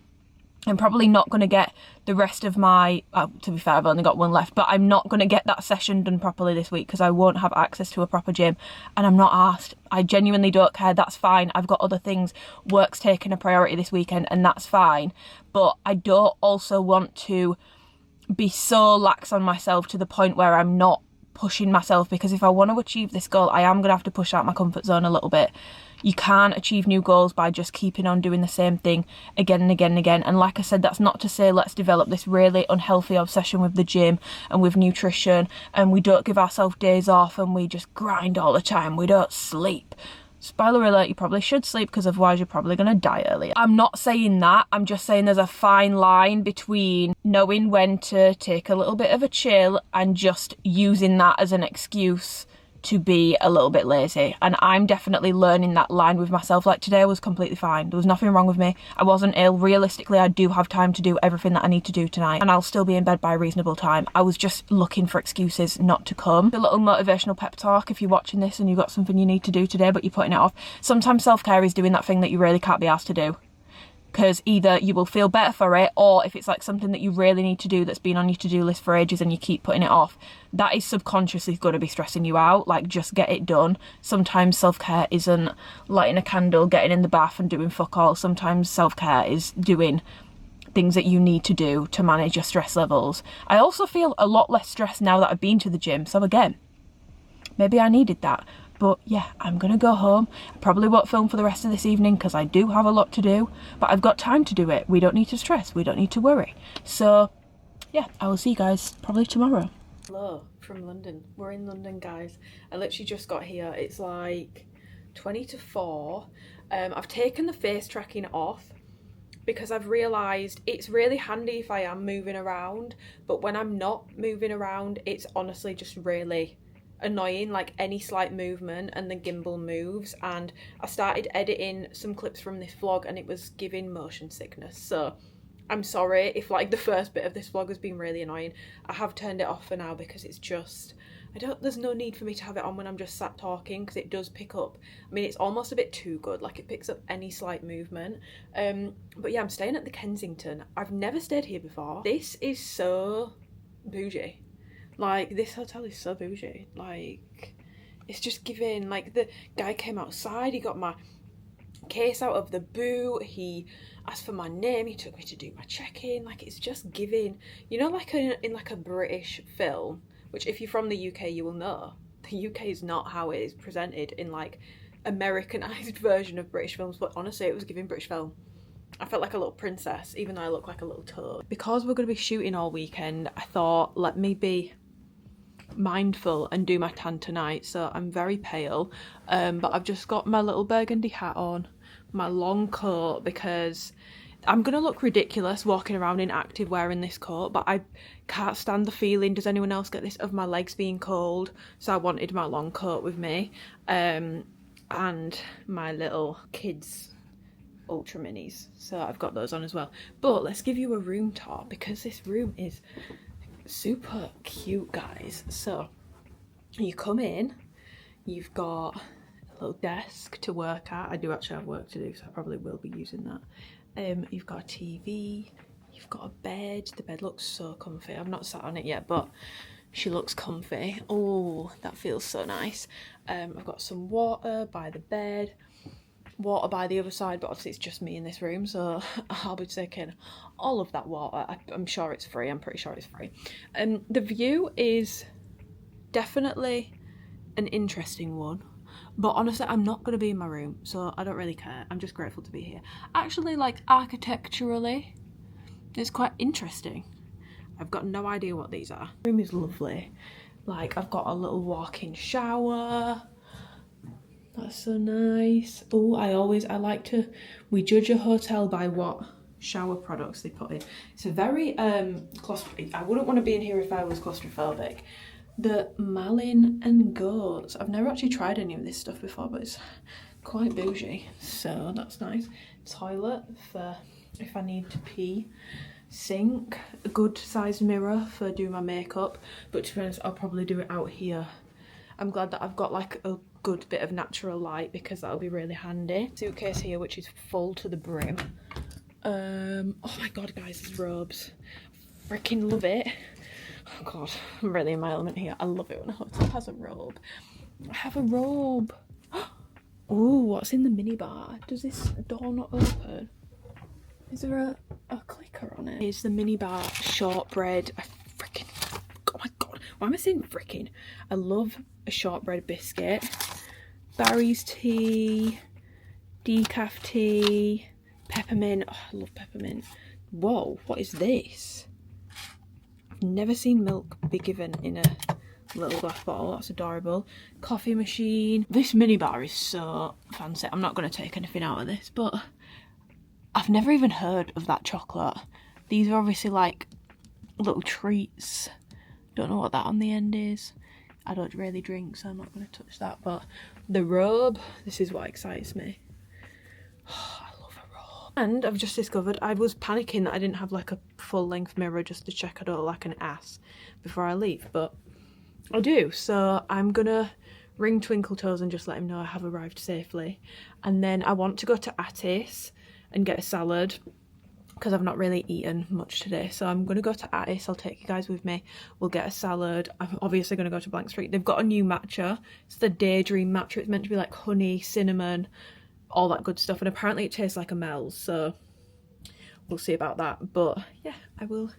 I'm probably not going to get the rest of my, to be fair, I've only got one left, but I'm not going to get that session done properly this week because I won't have access to a proper gym, and I'm not asked. I genuinely don't care. That's fine. I've got other things. Work's taking a priority this weekend, and that's fine. But I don't also want to be so lax on myself to the point where I'm not pushing myself, because if I want to achieve this goal, I am going to have to push out my comfort zone a little bit. You can't achieve new goals by just keeping on doing the same thing again and again and again. And like I said, that's not to say let's develop this really unhealthy obsession with the gym and with nutrition, and we don't give ourselves days off and we just grind all the time. We don't sleep. Spoiler alert, you probably should sleep, because otherwise you're probably going to die early. I'm not saying that. I'm just saying there's a fine line between knowing when to take a little bit of a chill and just using that as an excuse to be a little bit lazy. And I'm definitely learning that line with myself. Like, today was completely fine. There was nothing wrong with me. I wasn't ill. Realistically, I do have time to do everything that I need to do tonight, and I'll still be in bed by a reasonable time. I was just looking for excuses not to come. A little motivational pep talk if you're watching this and you've got something you need to do today but you're putting it off. Sometimes self-care is doing that thing that you really can't be asked to do, because either you will feel better for it, or if it's like something that you really need to do that's been on your to-do list for ages and you keep putting it off, that is subconsciously going to be stressing you out. Like, just get it done. Sometimes self-care isn't lighting a candle, getting in the bath and doing fuck all. Sometimes self-care is doing things that you need to do to manage your stress levels. I also feel a lot less stressed now that I've been to the gym, so again, maybe I needed that. But yeah, I'm gonna go home. I probably won't film for the rest of this evening because I do have a lot to do, but I've got time to do it. We don't need to stress, we don't need to worry. So yeah, I will see you guys probably tomorrow. Hello from London. We're in London, guys. I literally just got here. It's like 20 to 4. I've taken the face tracking off because I've realised it's really handy if I am moving around, but when I'm not moving around, it's honestly just really annoying. Like, any slight movement and the gimbal moves. And I started editing some clips from this vlog and it was giving motion sickness, so I'm sorry if like the first bit of this vlog has been really annoying. I have turned it off for now because it's just, there's no need for me to have it on when I'm just sat talking, because it does pick up, I mean, it's almost a bit too good, like it picks up any slight movement. But yeah, I'm staying at the Kensington. I've never stayed here before. This is so bougie. Like, this hotel is so bougie. Like, it's just giving, like, the guy came outside, he got my case out of the boot, he asked for my name, he took me to do my check-in. Like, it's just giving, you know, like in like a British film, which if you're from the UK you will know, the UK is not how it is presented in like Americanized version of British films, but honestly it was giving British film. I felt like a little princess, even though I look like a little toad. Because we're going to be shooting all weekend, I thought, let me be mindful and do my tan tonight. So I'm very pale, but I've just got my little burgundy hat on, my long coat, because I'm gonna look ridiculous walking around in active wearing this coat, but I can't stand the feeling, does anyone else get this, of my legs being cold? So I wanted my long coat with me, and my little kids ultra minis, so I've got those on as well. But let's give you a room tour, because this room is super cute, guys. So you come in, you've got a little desk to work at. I do actually have work to do, so I probably will be using that. You've got a TV, you've got a bed. The bed looks so comfy. I've not sat on it yet, but she looks comfy. Oh, that feels so nice. I've got some water by the bed, water by the other side, but obviously it's just me in this room, so I'll be taking all of that water. I'm sure it's free. I'm pretty sure it's free. The view is definitely an interesting one, but honestly I'm not going to be in my room, so I don't really care. I'm just grateful to be here. Actually, like, architecturally it's quite interesting. I've got no idea what these are. The room is lovely. Like, I've got a little walk-in shower, That's so nice. Oh, we judge a hotel by what shower products they put in. It's a very I wouldn't want to be in here if I was claustrophobic. The Malin and Goats. I've never actually tried any of this stuff before, but it's quite bougie, so that's nice. Toilet for if I need to pee. Sink, a good sized mirror for doing my makeup, but to be honest, I'll probably do it out here. I'm glad that I've got like a good bit of natural light because that'll be really handy. Suitcase here which is full to the brim. Oh my god guys, these robes, freaking love it. Oh god, I'm really in my element here. I love it when a hotel has a robe. I have a robe. Oh, what's in the minibar? Does this door not open? Is there a clicker on it? Here's the minibar shortbread. Oh my god, why am I saying fricking? I love a shortbread biscuit. Barry's tea, decaf tea, peppermint. Oh, I love peppermint. Whoa, what is this? I've never seen milk be given in a little glass bottle. That's adorable. Coffee machine. This minibar is so fancy. I'm not going to take anything out of this, but I've never even heard of that chocolate. These are obviously like little treats. Don't know what that on the end is. I don't really drink, so I'm not going to touch that. But the robe, this is what excites me. Oh, I love a robe. And I've just discovered I was panicking that I didn't have like a full length mirror just to check I don't look like an ass before I leave, but I do. So I'm going to ring Twinkle Toes and just let him know I have arrived safely. And then I want to go to Attis and get a salad because I've not really eaten much today, so I'm going to go to Attis. I'll take you guys with me. We'll get a salad. I'm obviously going to go to Blank Street. They've got a new matcha. It's the Daydream matcha. It's meant to be like honey, cinnamon, all that good stuff, and apparently it tastes like a Mel's, so we'll see about that. But yeah, I will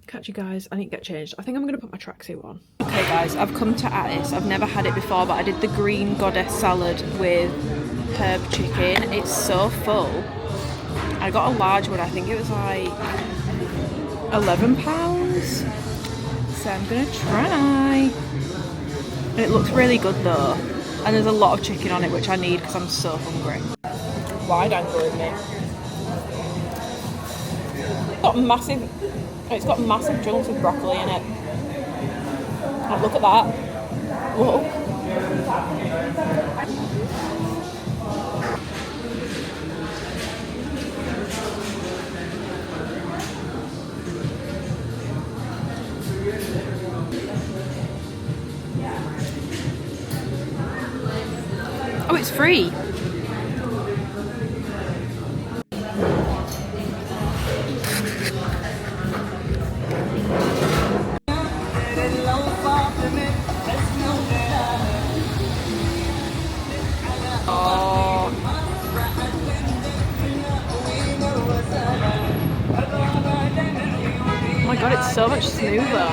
catch you guys. I need to get changed. I think I'm going to put my tracksuit on. Okay guys, I've come to Attis. I've never had it before, but I did the green goddess salad with herb chicken. It's so full. I got a large one. I think it was like £11, so I'm gonna try. It looks really good though, and there's a lot of chicken on it, which I need because I'm so hungry. Wide angle in me. It's got massive chunks of broccoli in it. Oh, look at that. Whoa. Oh, it's free. Oh. Oh my god, it's so much smoother.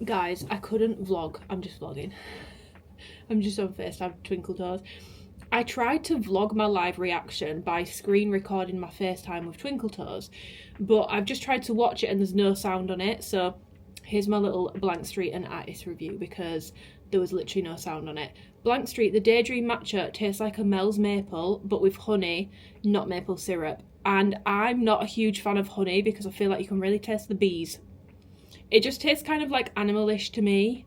Guys, I couldn't vlog. I'm just vlogging. I'm just on FaceTime Twinkle Toes. I tried to vlog my live reaction by screen recording my FaceTime with Twinkle Toes, but I've just tried to watch it and there's no sound on it, so here's my little Blank Street and Attis review because there was literally no sound on it. Blank Street, the Daydream matcha tastes like a Mel's maple, but with honey, not maple syrup. And I'm not a huge fan of honey because I feel like you can really taste the bees. It just tastes kind of like animalish to me.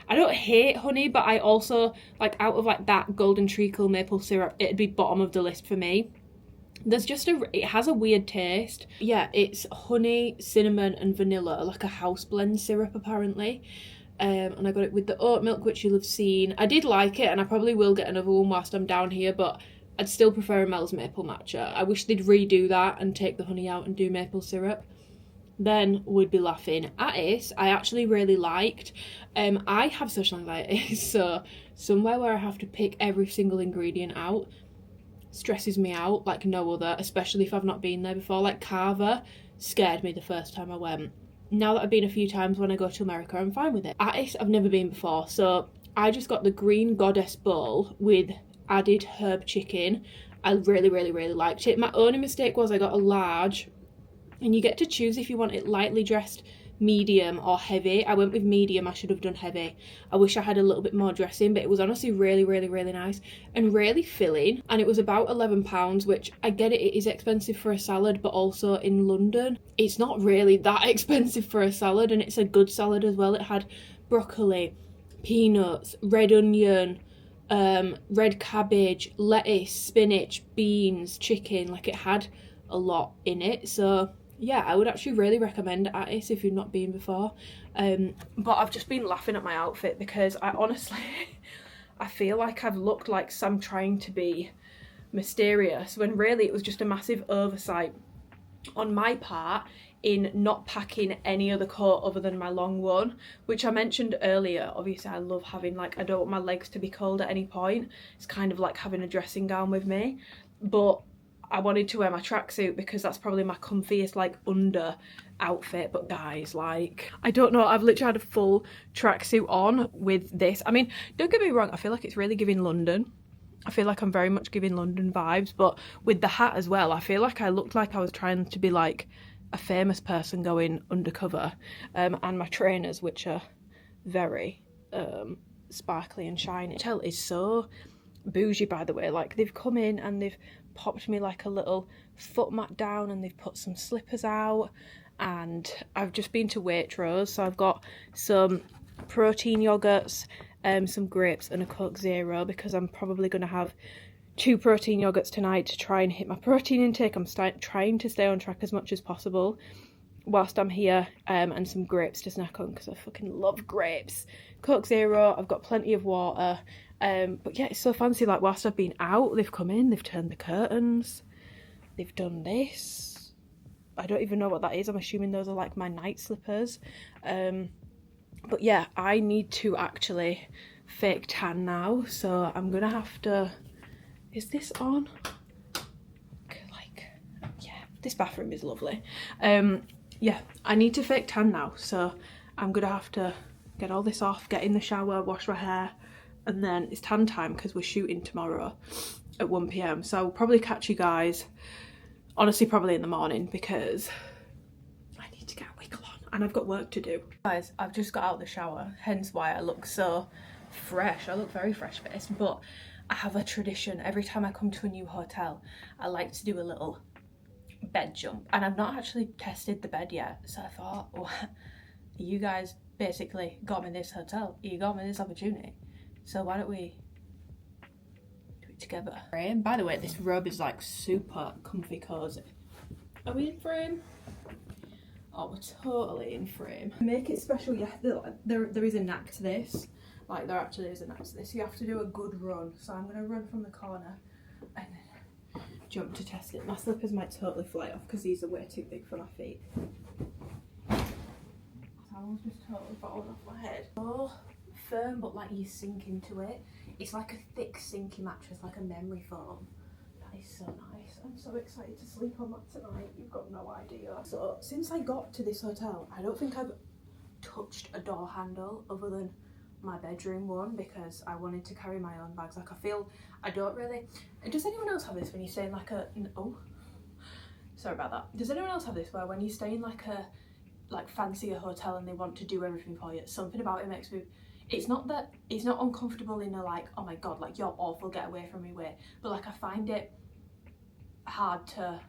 I don't hate honey, but I also, like, out of like that golden treacle maple syrup, it'd be bottom of the list for me. There's just it has a weird taste. Yeah, it's honey, cinnamon and vanilla, like a house blend syrup apparently. And I got it with the oat milk, which you'll have seen. I did like it and I probably will get another one whilst I'm down here, but I'd still prefer a Mel's maple matcha. I wish they'd redo that and take the honey out and do maple syrup. Then we'd be laughing. Attis, I actually really liked. I have social anxiety, so somewhere where I have to pick every single ingredient out stresses me out like no other, especially if I've not been there before. Like Carver scared me the first time I went. Now that I've been a few times when I go to America, I'm fine with it. Attis, I've never been before, so I just got the green goddess bowl with added herb chicken. I really liked it. My only mistake was I got a large, and you get to choose if you want it lightly dressed medium or heavy. I went with medium. I should have done heavy. I wish I had a little bit more dressing, but it was honestly really, really, really nice and really filling. And it was about £11, which I get it is expensive for a salad, but also in London it's not really that expensive for a salad, and it's a good salad as well. It had broccoli, peanuts, red onion, red cabbage, lettuce, spinach, beans, chicken. Like, it had a lot in it. So yeah, I would actually really recommend Attis if you've not been before. But I've just been laughing at my outfit because I honestly I feel like I've looked like I'm trying to be mysterious when really it was just a massive oversight on my part in not packing any other coat other than my long one, which I mentioned earlier. Obviously I love having, like, I don't want my legs to be cold at any point. It's kind of like having a dressing gown with me, but I wanted to wear my tracksuit because that's probably my comfiest, like, under outfit. But guys, like, I don't know, I've literally had a full tracksuit on with this. I mean, don't get me wrong, I feel like it's really giving London. I feel like I'm very much giving London vibes, but with the hat as well, I feel like I looked like I was trying to be like a famous person going undercover. And my trainers, which are very sparkly and shiny. Hotel is so bougie, by the way. Like, they've come in and they've popped me like a little foot mat down, and they've put some slippers out, and I've just been to Waitrose, so I've got some protein yogurts, some grapes and a Coke Zero, because I'm probably going to have 2 protein yogurts tonight to try and hit my protein intake. I'm trying to stay on track as much as possible whilst I'm here, and some grapes to snack on because I fucking love grapes. Coke Zero, I've got plenty of water. But yeah, it's so fancy. Like, whilst I've been out, they've come in, they've turned the curtains, they've done this. I don't even know what that is. I'm assuming those are like my night slippers. But yeah, I need to actually fake tan now, so I'm gonna have to, is this on? Like, yeah, this bathroom is lovely. Yeah, I need to fake tan now, so I'm gonna have to get all this off, get in the shower, wash my hair, and then it's tan time because we're shooting tomorrow at 1 PM. So I'll probably catch you guys, honestly, probably in the morning, because I need to get a wiggle on and I've got work to do. Guys, I've just got out of the shower, hence why I look so fresh. I look very fresh faced, but I have a tradition. Every time I come to a new hotel, I like to do a little bed jump, and I've not actually tested the bed yet. So I thought, well, you guys basically got me this hotel, you got me this opportunity, so why don't we do it together? And by the way, this robe is like super comfy cozy. Are we in frame? Oh, we're totally in frame. Make it special. Yeah, there is a knack to this. Like, there actually is a knack to this. You have to do a good run. So I'm gonna run from the corner and then jump to test it. My slippers might totally fly off because these are way too big for my feet. Towel's just totally falling off my head. Oh, firm, but like you sink into it. It's like a thick sinky mattress, like a memory foam. That is so nice. I'm so excited to sleep on that tonight. You've got no idea. So since I got to this hotel, I don't think I've touched a door handle other than my bedroom one, because I wanted to carry my own bags. Like, I feel I don't really, does anyone else have this when you stay in like a, oh, sorry about that. Does anyone else have this where when you stay in like a fancier hotel and they want to do everything for you, something about it makes me, it's not that it's not uncomfortable in a like, oh my god, like you're awful, get away from me way, but like I find it hard to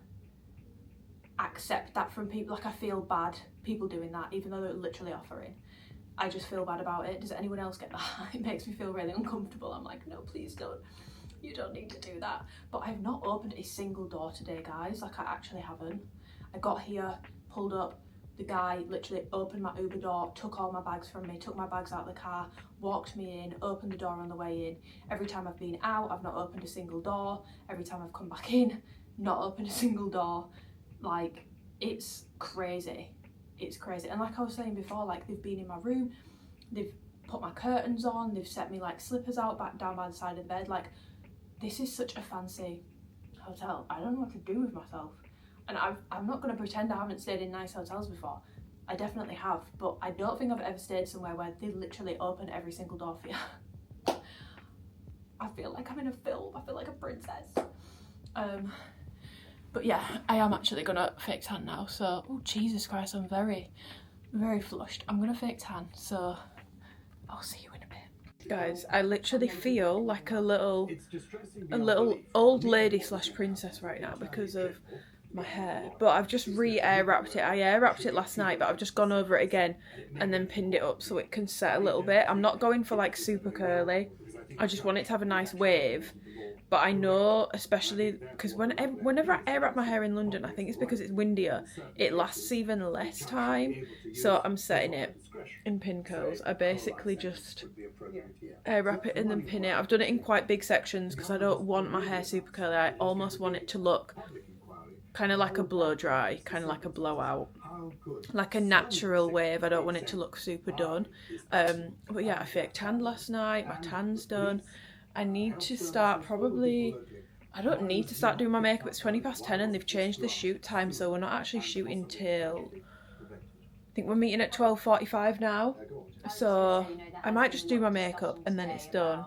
accept that from people. Like, I feel bad people doing that even though they're literally offering. I just feel bad about it. Does anyone else get that? It makes me feel really uncomfortable. I'm like, no, please don't. You don't need to do that. But I've not opened a single door today, guys. Like, I actually haven't. I got here, pulled up, the guy literally opened my Uber door, took all my bags from me, took my bags out of the car, walked me in, opened the door on the way in. Every time I've been out, I've not opened a single door. Every time I've come back in, not opened a single door. Like, it's crazy. It's crazy. And like I was saying before, like, they've been in my room, they've put my curtains on, they've set me like slippers out back down by the side of the bed. Like, this is such a fancy hotel. I don't know what to do with myself. And I'm not going to pretend I haven't stayed in nice hotels before. I definitely have, but I don't think I've ever stayed somewhere where they literally open every single door for you. I feel like I'm in a film. I feel like a princess. But yeah, I am actually gonna fake tan now. So, oh Jesus Christ, I'm very very flushed. I'm gonna fake tan, so I'll see you in a bit. Guys, I literally feel like a little old lady slash princess right now because of my hair, but I've just air wrapped it. I air wrapped it last night, but I've just gone over it again and then pinned it up so it can set a little bit. I'm not going for like super curly. I just want it to have a nice wave. But I know, especially because whenever I air wrap my hair in London, I think it's because it's windier, it lasts even less time. So I'm setting it in pin curls. I basically just air wrap it and then pin it. I've done it in quite big sections because I don't want my hair super curly. I almost want it to look kind of like a blow dry, kind of like a blowout, like a natural wave. I don't want it to look super done. But yeah, I fake tanned last night. My tan's done. I need to start I don't need to start doing my makeup. It's 10:20 and they've changed the shoot time, so we're not actually shooting till, I think we're meeting at 12:45 now. So I might just do my makeup and then it's done.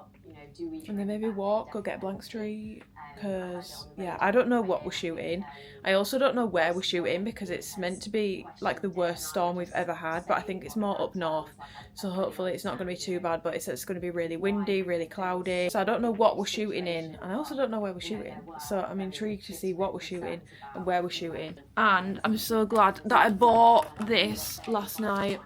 And then maybe walk or get a blank street, because yeah, I don't know what we're shooting. I also don't know where we're shooting because it's meant to be like the worst storm we've ever had, but I think it's more up north, so hopefully it's not going to be too bad. But it's going to be really windy, really cloudy, so I don't know what we're shooting in, and I also don't know where we're shooting, so I'm intrigued to see what we're shooting and where we're shooting. And I'm so glad that I bought this last night.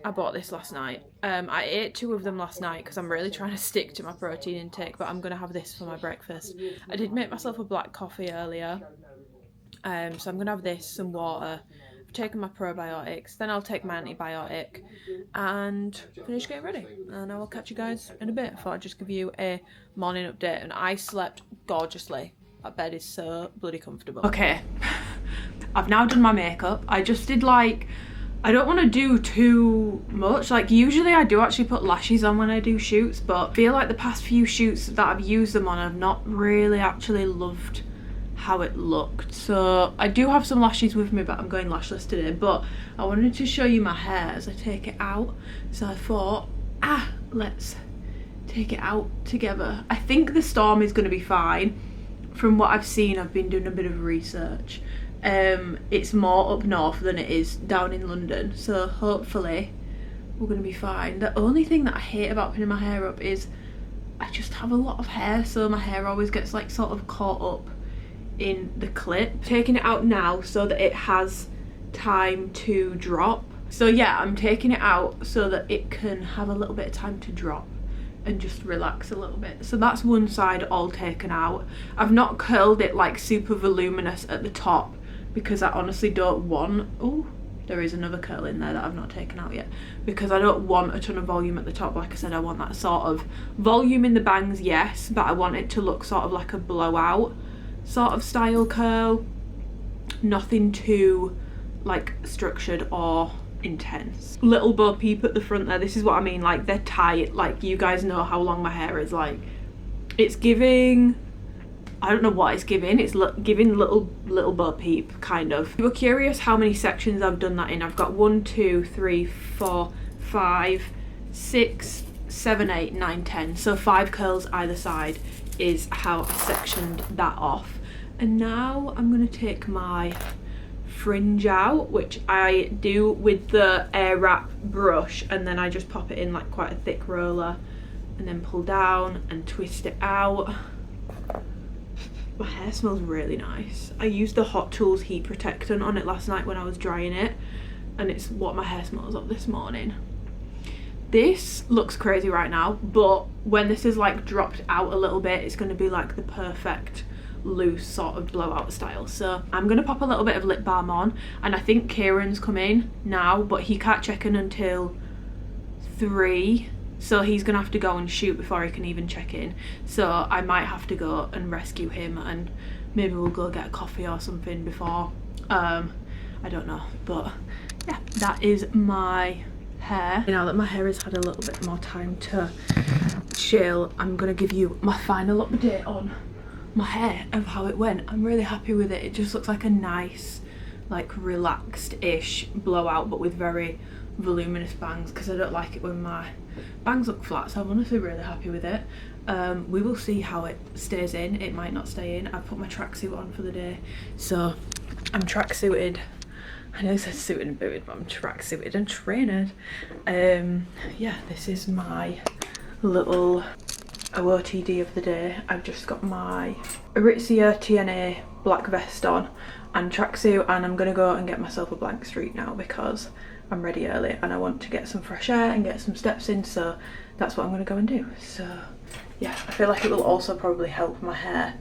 I ate 2 of them last night because I'm really trying to stick to my protein intake, but I'm going to have this for my breakfast. I did make myself a black coffee earlier, so I'm going to have this, some water. I've taken my probiotics, then I'll take my antibiotic and finish getting ready, and I will catch you guys in a bit. I thought I'd just give you a morning update, and I slept gorgeously. That bed is so bloody comfortable. Okay, I've now done my makeup. I just did like, I don't want to do too much. Like usually I do actually put lashes on when I do shoots, but I feel like the past few shoots that I've used them on, I've not really actually loved how it looked. So I do have some lashes with me, but I'm going lashless today. But I wanted to show you my hair as I take it out. So I thought, let's take it out together. I think the storm is going to be fine. From what I've seen, I've been doing a bit of research. It's more up north than it is down in London, so hopefully we're gonna be fine. The only thing that I hate about pinning my hair up is I just have a lot of hair, so my hair always gets like sort of caught up in the clip. Taking it out now so that it has time to drop. So yeah, I'm taking it out so that it can have a little bit of time to drop and just relax a little bit. So that's one side all taken out. I've not curled it like super voluminous at the top because I honestly don't want, oh, there is another curl in there that I've not taken out yet, because I don't want a ton of volume at the top. Like I said, I want that sort of volume in the bangs, yes, but I want it to look sort of like a blowout sort of style curl. Nothing too like structured or intense. Little bo peep at the front there. This is what I mean, like they're tight. Like you guys know how long my hair is. Like it's giving, I don't know what it's giving. It's giving little bo peep kind of. If you're curious how many sections I've done that in, I've got 1 2 3 4 5 6 7 8 9 10, so 5 curls either side is how I sectioned that off. And now I'm gonna take my fringe out, which I do with the air wrap brush, and then I just pop it in like quite a thick roller and then pull down and twist it out. My hair smells really nice. I used the Hot Tools heat protectant on it last night when I was drying it, and it's what my hair smells of this morning. This looks crazy right now, but when this is like dropped out a little bit, it's going to be like the perfect loose sort of blowout style. So I'm gonna pop a little bit of lip balm on, and I think Kieran's coming now, but he can't check in until 3, so he's gonna have to go and shoot before he can even check in. So I might have to go and rescue him, and maybe we'll go get a coffee or something before. I don't know, but yeah, that is my hair. Now that my hair has had a little bit more time to chill, I'm gonna give you my final update on my hair of how it went. I'm really happy with it. It just looks like a nice, like relaxed-ish blowout, but with very voluminous bangs, because I don't like it when my bangs look flat. So I'm honestly really happy with it. We will see how it stays in. It might not stay in. I've put my tracksuit on for the day, so I'm tracksuited I know it says suited and booted, but I'm tracksuited and trained. Yeah, this is my little OOTD of the day. I've just got my Aritzia TNA black vest on and tracksuit, and I'm gonna go and get myself a blank streak now because I'm ready early and I want to get some fresh air and get some steps in, so that's what I'm gonna go and do. So yeah, I feel like it will also probably help my hair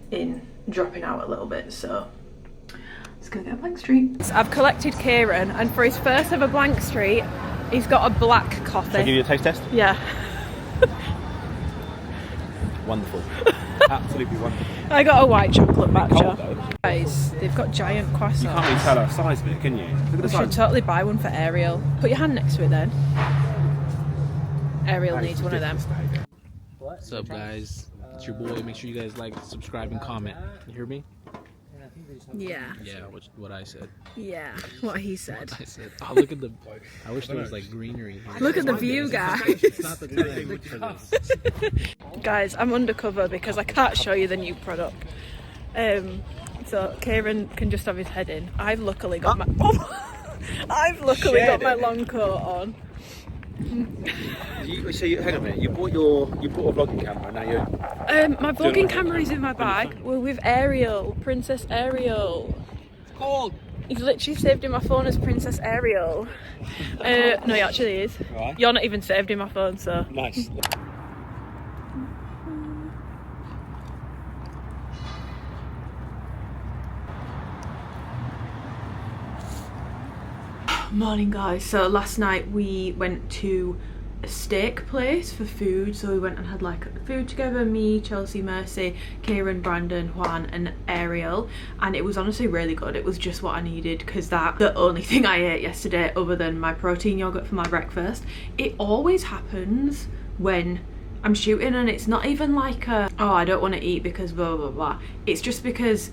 in dropping out a little bit, so let's go get a blank streak. I've collected Kieran, and for his first ever blank streak he's got a black coffee. Shall I give you a taste test? Yeah. Wonderful. Absolutely wonderful. I got a white chocolate Cold matcha. though. Guys, they've got giant croissants. You can't really tell our size of it, can you? Look at the We should size. totally buy one for Ariel. Put your hand next to it then. Ariel needs one of them. What's up, guys? It's your boy. Make sure you guys like, subscribe, and comment. You hear me? Yeah. Yeah, what I said. Yeah. What he said. I said, oh, look at the. I wish there was like greenery here. Look at the view, guys. It's not the time for this. Guys, I'm undercover because I can't show you the new product. So Kieran can just have his head in. I've luckily got my I've luckily got my long coat on. Hang on a minute. You bought a vlogging camera. Now you're. My vlogging camera is in my bag. We're with Ariel, Princess Ariel. It's cold. He's literally saved in my phone as Princess Ariel. No, he actually is. Right. You're not even saved in my phone, so. Nice. Morning, guys. So last night we went to a steak place for food, so we went and had like food together, me, Chelsea, Mercy, Kieran, Brandon, Juan and Ariel, and it was honestly really good. It was just what I needed because that's the only thing I ate yesterday other than my protein yogurt for my breakfast. It always happens when I'm shooting and it's not even like a, oh, I don't want to eat because blah blah blah. It's just because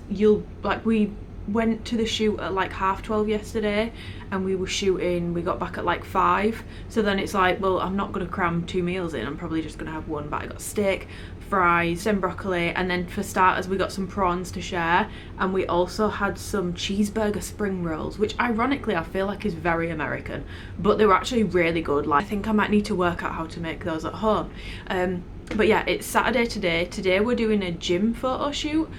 we went to the shoot at like 12:30 yesterday and we were shooting, we got back at like 5, so then it's like, well, I'm not going to cram 2 meals in, I'm probably just going to have one, but I got steak, fries, some broccoli, and then for starters we got some prawns to share, and we also had some cheeseburger spring rolls, which ironically I feel like is very American, but they were actually really good. Like, I think I might need to work out how to make those at home. But yeah, it's Saturday today we're doing a gym photo shoot.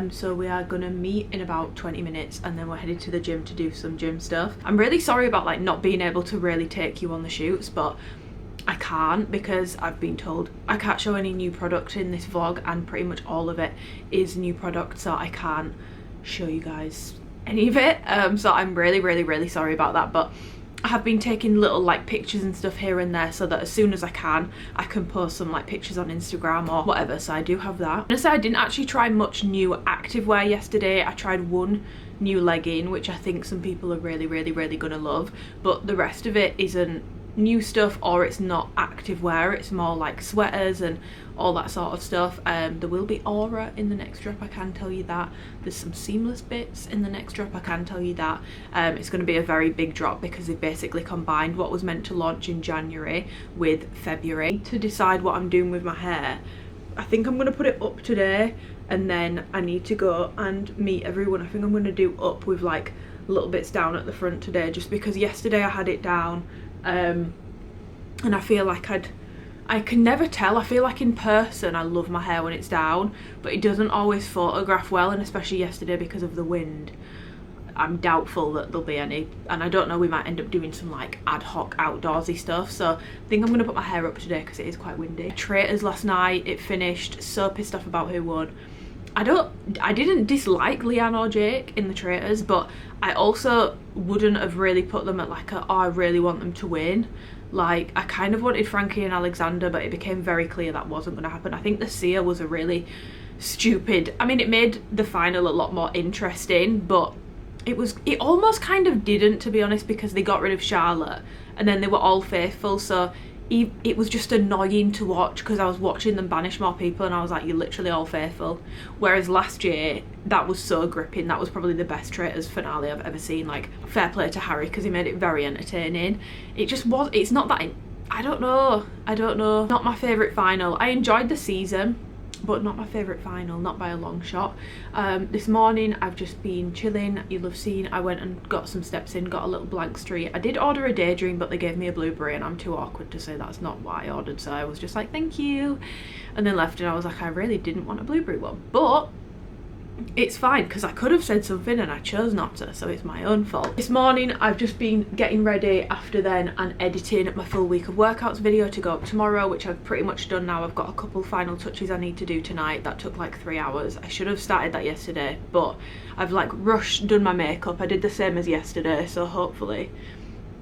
So we are gonna meet in about 20 minutes and then we're headed to the gym to do some gym stuff. I'm really sorry about like not being able to really take you on the shoots, but I can't because I've been told I can't show any new product in this vlog, and pretty much all of it is new product, so I can't show you guys any of it. So I'm really sorry about that, but I have been taking little like pictures and stuff here and there so that as soon as I can post some like pictures on Instagram or whatever, so I do have that. Honestly, I didn't actually try much new activewear yesterday. I tried one new legging, which I think some people are really gonna love, but the rest of it isn't new stuff, or it's not activewear, it's more like sweaters and all that sort of stuff. There will be aura in the next drop, I can tell you that. There's some seamless bits in the next drop, I can tell you that. It's going to be a very big drop because they basically combined what was meant to launch in January with February. To decide what I'm doing with my hair, I think I'm going to put it up today, and then I need to go and meet everyone. I think I'm going to do up with like little bits down at the front today, just because yesterday I had it down, and I feel like I can never tell. I feel like in person I love my hair when it's down, but it doesn't always photograph well, and especially yesterday because of the wind, I'm doubtful that there'll be any, and I don't know, we might end up doing some like ad hoc outdoorsy stuff, so I think I'm going to put my hair up today because it is quite windy. Traitors last night, it finished, so pissed off about who won. I didn't dislike Leanne or Jake in the Traitors, but I also wouldn't have really put them at like a, oh, I really want them to win. Like, I kind of wanted Frankie and Alexander, but it became very clear that wasn't going to happen. I think the Sia was a really stupid, I mean, it made the final a lot more interesting, but it almost kind of didn't, to be honest, because they got rid of Charlotte and then they were all faithful, so it was just annoying to watch because I was watching them banish more people and I was like, you're literally all faithful. Whereas last year, that was so gripping. That was probably the best Traitors finale I've ever seen. Like, fair play to Harry because he made it very entertaining. It just was, it's not that, I don't know, not my favourite final. I enjoyed the season. but not my favourite final, not by a long shot. This morning I've just been chilling. You'll have seen I went and got some steps in, got a little blank street. I did order a daydream, but they gave me a blueberry and I'm too awkward to say that's not what I ordered, so I was just like, thank you, and then left, and I was like, I really didn't want a blueberry one, but it's fine because I could have said something and I chose not to, so it's my own fault. This morning I've just been getting ready after then and editing my full week of workouts video to go up tomorrow, which I've pretty much done now. I've got a couple final touches I need to do tonight. That took like 3 hours. I should have started that yesterday, but I've like rushed, done my makeup. I did the same as yesterday, so hopefully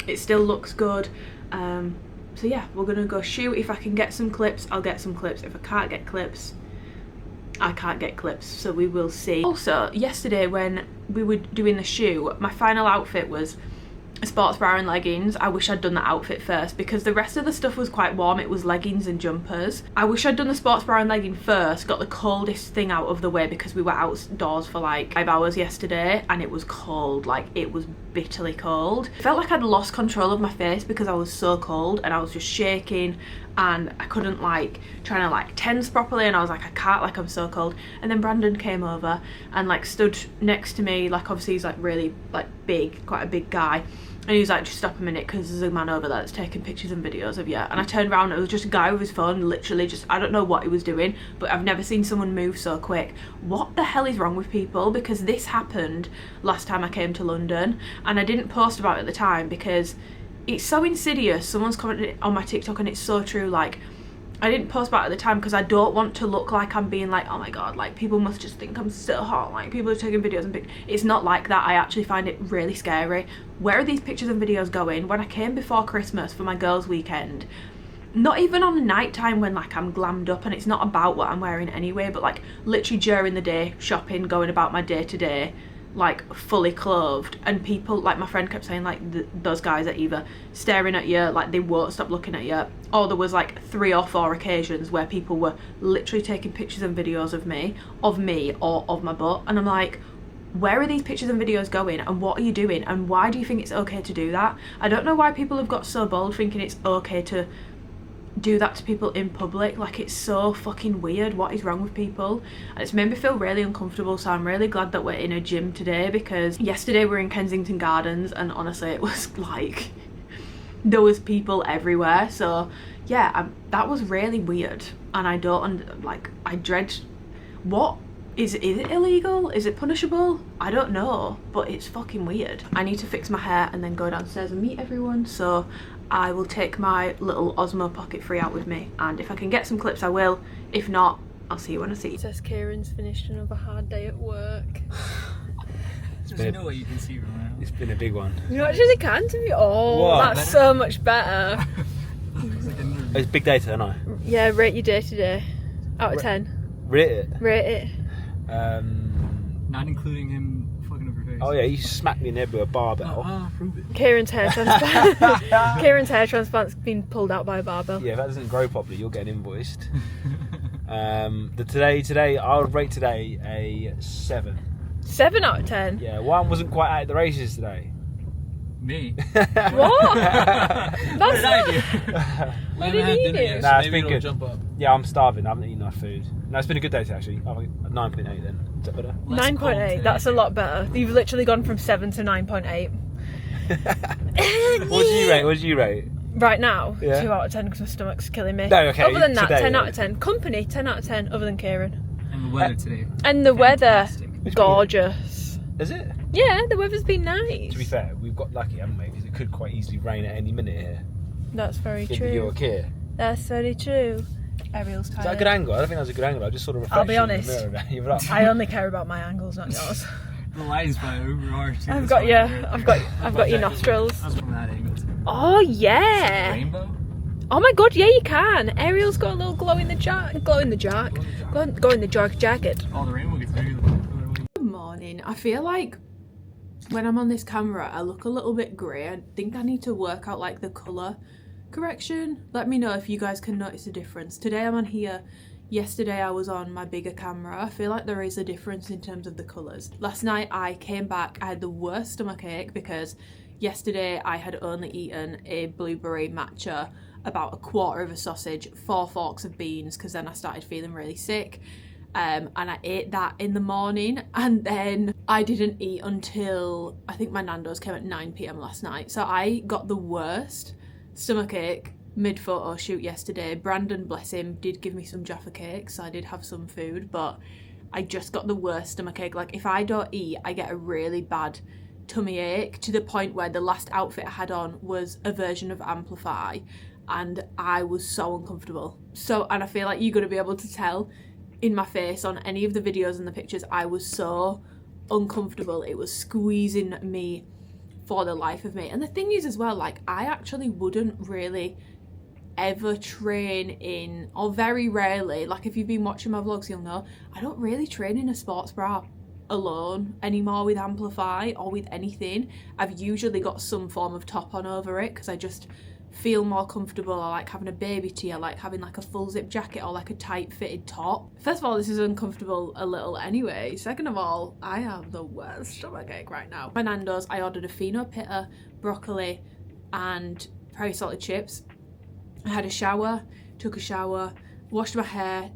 it still looks good. So yeah, we're gonna go shoot. If I can get some clips, I'll get some clips. If I can't get clips, I can't get clips, so we will see. Also, yesterday when we were doing the shoot, my final outfit was a sports bra and leggings. I wish I'd done the outfit first because the rest of the stuff was quite warm. It was leggings and jumpers. I wish I'd done the sports bra and legging first, got the coldest thing out of the way because we were outdoors for like 5 hours yesterday and it was cold, like it was bitterly cold. I felt like I'd lost control of my face because I was so cold and I was just shaking and I couldn't like trying to like tense properly, and I was like, I can't, like I'm so cold. And then Brandon came over and like stood next to me, like obviously he's like really like big, quite a big guy, and he was like, just stop a minute because there's a man over there that's taking pictures and videos of you. And I turned around and it was just a guy with his phone, literally just, I don't know what he was doing, but I've never seen someone move so quick. What the hell is wrong with people? Because this happened last time I came to London and I didn't post about it at the time because it's so insidious. Someone's commented on my TikTok and it's so true. Like, I didn't post about it at the time because I don't want to look like I'm being like, oh my god, like people must just think I'm so hot, like people are taking videos and it's not like that. I actually find it really scary. Where are these pictures and videos going? When I came before Christmas for my girls' weekend, not even on the night time when like I'm glammed up and it's not about what I'm wearing anyway, but like literally during the day, shopping, going about my day to day, like fully clothed, and people, like my friend kept saying, like those guys are either staring at you, like they won't stop looking at you, or there was like 3 or 4 occasions where people were literally taking pictures and videos of me or of my butt, and I'm like, where are these pictures and videos going and what are you doing and why do you think it's okay to do that? I don't know why people have got so bold thinking it's okay to do that to people in public. Like, it's so fucking weird. What is wrong with people? And it's made me feel really uncomfortable, so I'm really glad that we're in a gym today, because yesterday we were in Kensington Gardens and honestly it was like there was people everywhere. So yeah, that was really weird, and I don't like, I dread, what is it illegal? Is it punishable? I don't know, but it's fucking weird. I need to fix my hair and then go downstairs and meet everyone, so I will take my little Osmo Pocket 3 out with me, and if I can get some clips I will. If not, I'll see you when I see you. Says Kieran's finished another hard day at work. There's no way you can see right now. It's been a big one. You actually can to me. Oh, what? That's so much better. It's a big day today, no? Yeah, rate your day today. Out of 10. Rate it? Rate it. Not including him fucking up your face. Oh yeah, he smacked me in the head with a barbell. Prove it. Kieran's hair transplant. Kieran's hair transplant's been pulled out by a barbell. Yeah, if that doesn't grow properly, you'll get invoiced. Today, I would rate today a 7. 7 out of 10? Yeah, one wasn't quite out of the races today. Me? What? That's What did I do? What did he do? Nah, it's been good. Jump up. Yeah, I'm starving. I haven't eaten enough food. No, it's been a good day today, actually. I think 9.8 then. Is that better? 9.8, that's a lot better. You've literally gone from 7 to 9.8. What did you rate? Right now, Yeah. 2 out of 10 because my stomach's killing me. No, okay. Other than that, today, 10 out of 10. Company, 10 out of 10, other than Kieran. And the weather today. And the weather, Fantastic. gorgeous. Is it? Yeah, the weather's been nice. To be fair, we've got lucky, haven't we? Because it could quite easily rain at any minute here. That's very In New true. York here. That's very true. Ariel's Is that a tired. good angle? I don't think that was a good angle. I just saw the reflection I'll be honest. in the mirror. You're right. I only care about my angles, not yours. The lighting's probably overarched. I've got your nostrils. That's from that angle. Oh yeah. Rainbow? Oh my god, yeah, you can. Ariel's got a little glow in the jacket. Oh, the rainbow gets very. Good morning. I feel like when I'm on this camera, I look a little bit grey. I think I need to work out like the colour correction. Let me know if you guys can notice a difference. Today I'm on here. Yesterday I was on my bigger camera. I feel like there is a difference in terms of the colours. Last night I came back, I had the worst stomachache because yesterday I had only eaten a blueberry matcha about a quarter of a sausage, 4 forks of beans, because then I started feeling really sick. And I ate that in the morning, and then I didn't eat until I think my Nando's came at 9 p.m. last night. So I got the worst stomachache mid-photo shoot yesterday. Brandon, bless him, did give me some Jaffa cakes, so I did have some food, but I just got the worst stomachache. Like, if I don't eat, I get a really bad tummy ache, to the point where the last outfit I had on was a version of Amplify, and I was so uncomfortable. And I feel like you're going to be able to tell in my face on any of the videos and the pictures, I was so uncomfortable. It was squeezing me for the life of me. And the thing is as well, like, I actually wouldn't really ever train in, or very rarely, like if you've been watching my vlogs, you'll know I don't really train in a sports bra alone anymore with Amplify or with anything. I've usually got some form of top on over it because I just feel more comfortable. I like having a baby tee, I like having like a full zip jacket or like a tight fitted top. First of all, this is uncomfortable a little anyway. Second of all, I have the worst stomachache right now. My Nando's, I ordered a fino pitta, broccoli and very salted chips. I had a shower, took a shower, washed my hair,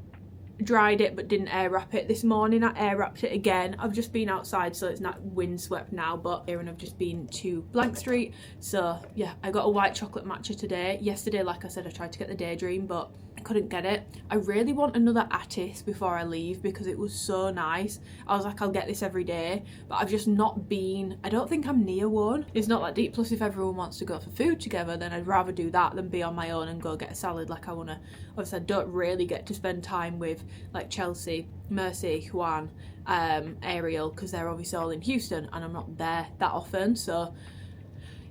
dried it but didn't air wrap it. This morning I air wrapped it again. I've just been outside, so it's not windswept now, but here, and I've just been to Blank Street. So yeah, I got a white chocolate matcha today. Yesterday, like I said, I tried to get the Daydream but I couldn't get it. I really want another Attis before I leave because it was so nice. I was like, I'll get this every day, but I've just not been, I don't think I'm near one. It's not that deep. Plus, if everyone wants to go for food together, then I'd rather do that than be on my own and go get a salad. Like, I want to, obviously I don't really get to spend time with like Chelsea, Mercy, Juan, Ariel, because they're obviously all in Houston and I'm not there that often. So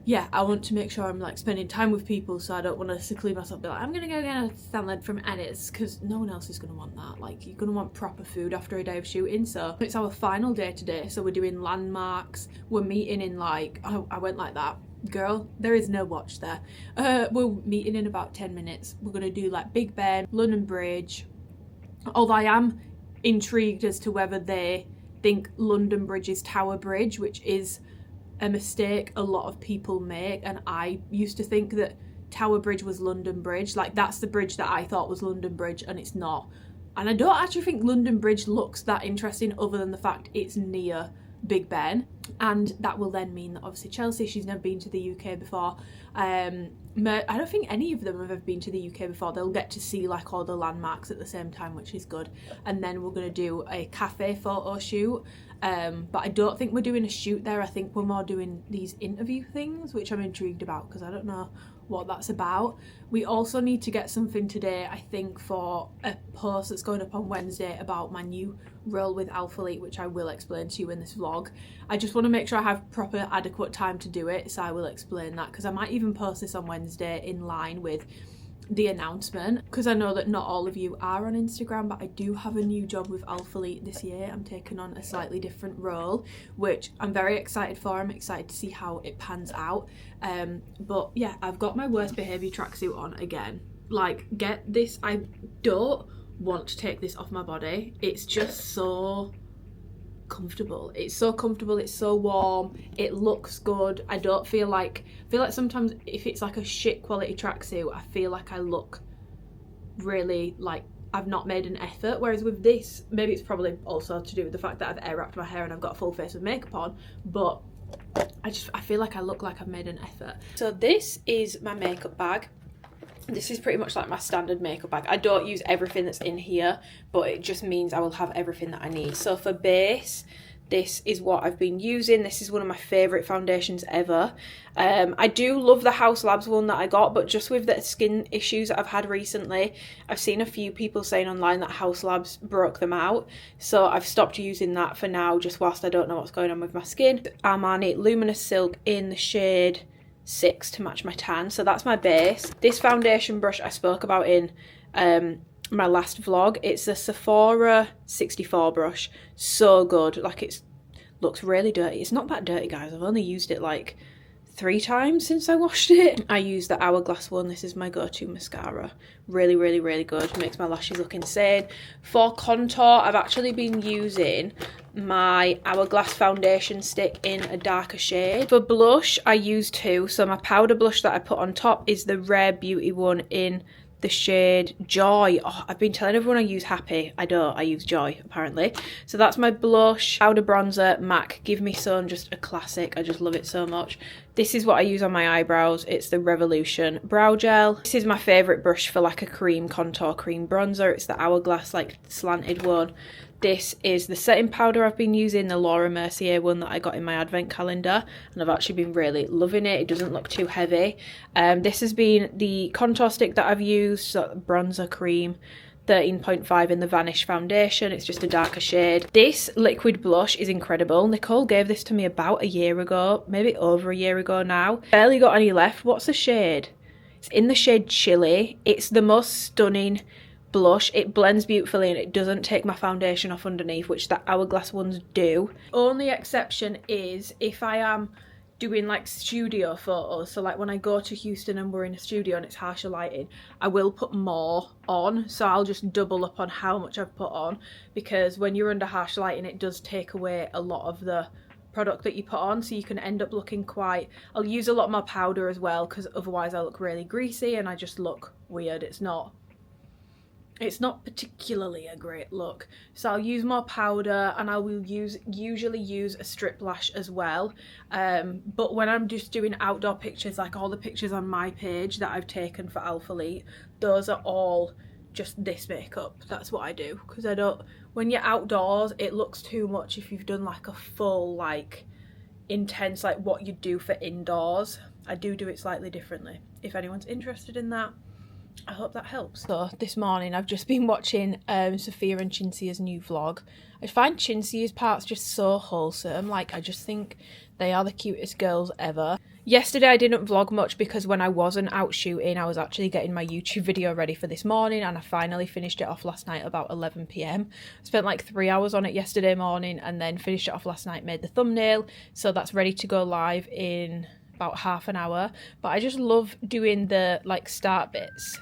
yeah, I want to make sure I'm like spending time with people, so I don't want to seclude myself, be like, I'm gonna go get a salad from Ennis, because no one else is gonna want that. Like, you're gonna want proper food after a day of shooting. So it's our final day today, so we're doing landmarks. We're meeting in like, I went like that, girl, there is no watch there. We're meeting in about 10 minutes. We're gonna do like Big Ben, London Bridge, although I am intrigued as to whether they think London Bridge is Tower Bridge, which is a mistake a lot of people make, and I used to think that Tower Bridge was London Bridge. Like, that's the bridge that I thought was London Bridge, and it's not. And I don't actually think London Bridge looks that interesting other than the fact it's near Big Ben, and that will then mean that obviously Chelsea, she's never been to the UK before. I don't think any of them have ever been to the UK before. They'll get to see like all the landmarks at the same time, which is good. And then we're going to do a cafe photo shoot, but I don't think we're doing a shoot there. I think we're more doing these interview things, which I'm intrigued about because I don't know what that's about. We also need to get something today, I think, for a post that's going up on Wednesday about my new role with Alphalete, which I will explain to you in this vlog. I just want to make sure I have proper adequate time to do it, so I will explain that, because I might even post this on Wednesday in line with the announcement, because I know that not all of you are on Instagram, but I do have a new job with Alphalete this year. I'm taking on a slightly different role, which I'm very excited for. I'm excited to see how it pans out. But yeah, I've got my worst behaviour tracksuit on again. Like, get this, I don't want to take this off my body. It's just so comfortable. It's so comfortable, it's so warm, it looks good. I don't feel like, sometimes if it's like a shit quality tracksuit, I feel like I look really like I've not made an effort, whereas with this, maybe it's probably also to do with the fact that I've air wrapped my hair and I've got a full face of makeup on, but I feel like I look like I've made an effort. So this is my makeup bag. This is pretty much like my standard makeup bag. I don't use everything that's in here, but it just means I will have everything that I need. So for base, this is what I've been using. This is one of my favourite foundations ever. I do love the House Labs one that I got, but just with the skin issues that I've had recently, I've seen a few people saying online that House Labs broke them out. So I've stopped using that for now, just whilst I don't know what's going on with my skin. Armani Luminous Silk in the shade 6 to match my tan. So that's my base. This foundation brush I spoke about in my last vlog. It's a Sephora 64 brush. So good. Like, it looks really dirty. It's not that dirty, guys. I've only used it like 3 times since I washed it. I use the Hourglass one. This is my go-to mascara. Really, really, really good. Makes my lashes look insane. For contour, I've actually been using my Hourglass foundation stick in a darker shade. For blush, I use two. So my powder blush that I put on top is the Rare Beauty one in the shade Joy. Oh, I've been telling everyone I use Happy. I don't, I use Joy apparently. So that's my blush. Powder bronzer, MAC Give Me Sun, just a classic. I just love it so much. This is what I use on my eyebrows. It's the Revolution Brow Gel. This is my favourite brush for like a cream contour cream bronzer. It's the Hourglass like slanted one. This is the setting powder I've been using, the Laura Mercier one that I got in my advent calendar, and I've actually been really loving it. It doesn't look too heavy. This has been the contour stick that I've used, so bronzer cream, 13.5 in the Vanish foundation. It's just a darker shade. This liquid blush is incredible. Nicole gave this to me about a year ago, maybe over a year ago now. Barely got any left. What's the shade? It's in the shade Chili. It's the most stunning blush. It blends beautifully and it doesn't take my foundation off underneath, which the Hourglass ones do. Only exception is if I am doing like studio photos, so like when I go to Houston and we're in a studio and it's harsher lighting, I will put more on, so I'll just double up on how much I've put on, because when you're under harsh lighting it does take away a lot of the product that you put on, so you can end up looking quite, I'll use a lot more powder as well, because otherwise I look really greasy and I just look weird. It's not particularly a great look, so I'll use more powder, and I will usually use a strip lash as well. But when I'm just doing outdoor pictures, like all the pictures on my page that I've taken for Alphalete, those are all just this makeup. That's what I do, because I don't, when you're outdoors it looks too much if you've done like a full like intense like what you do for indoors. I do it slightly differently. If anyone's interested in that, I hope that helps. So this morning I've just been watching Sophia and Chinsia's new vlog. I find Chinsia's parts just so wholesome. Like, I just think they are the cutest girls ever. Yesterday I didn't vlog much because when I wasn't out shooting I was actually getting my YouTube video ready for this morning, and I finally finished it off last night about 11 PM. I spent like 3 hours on it yesterday morning and then finished it off last night, made the thumbnail, so that's ready to go live in about half an hour. But I just love doing the like start bits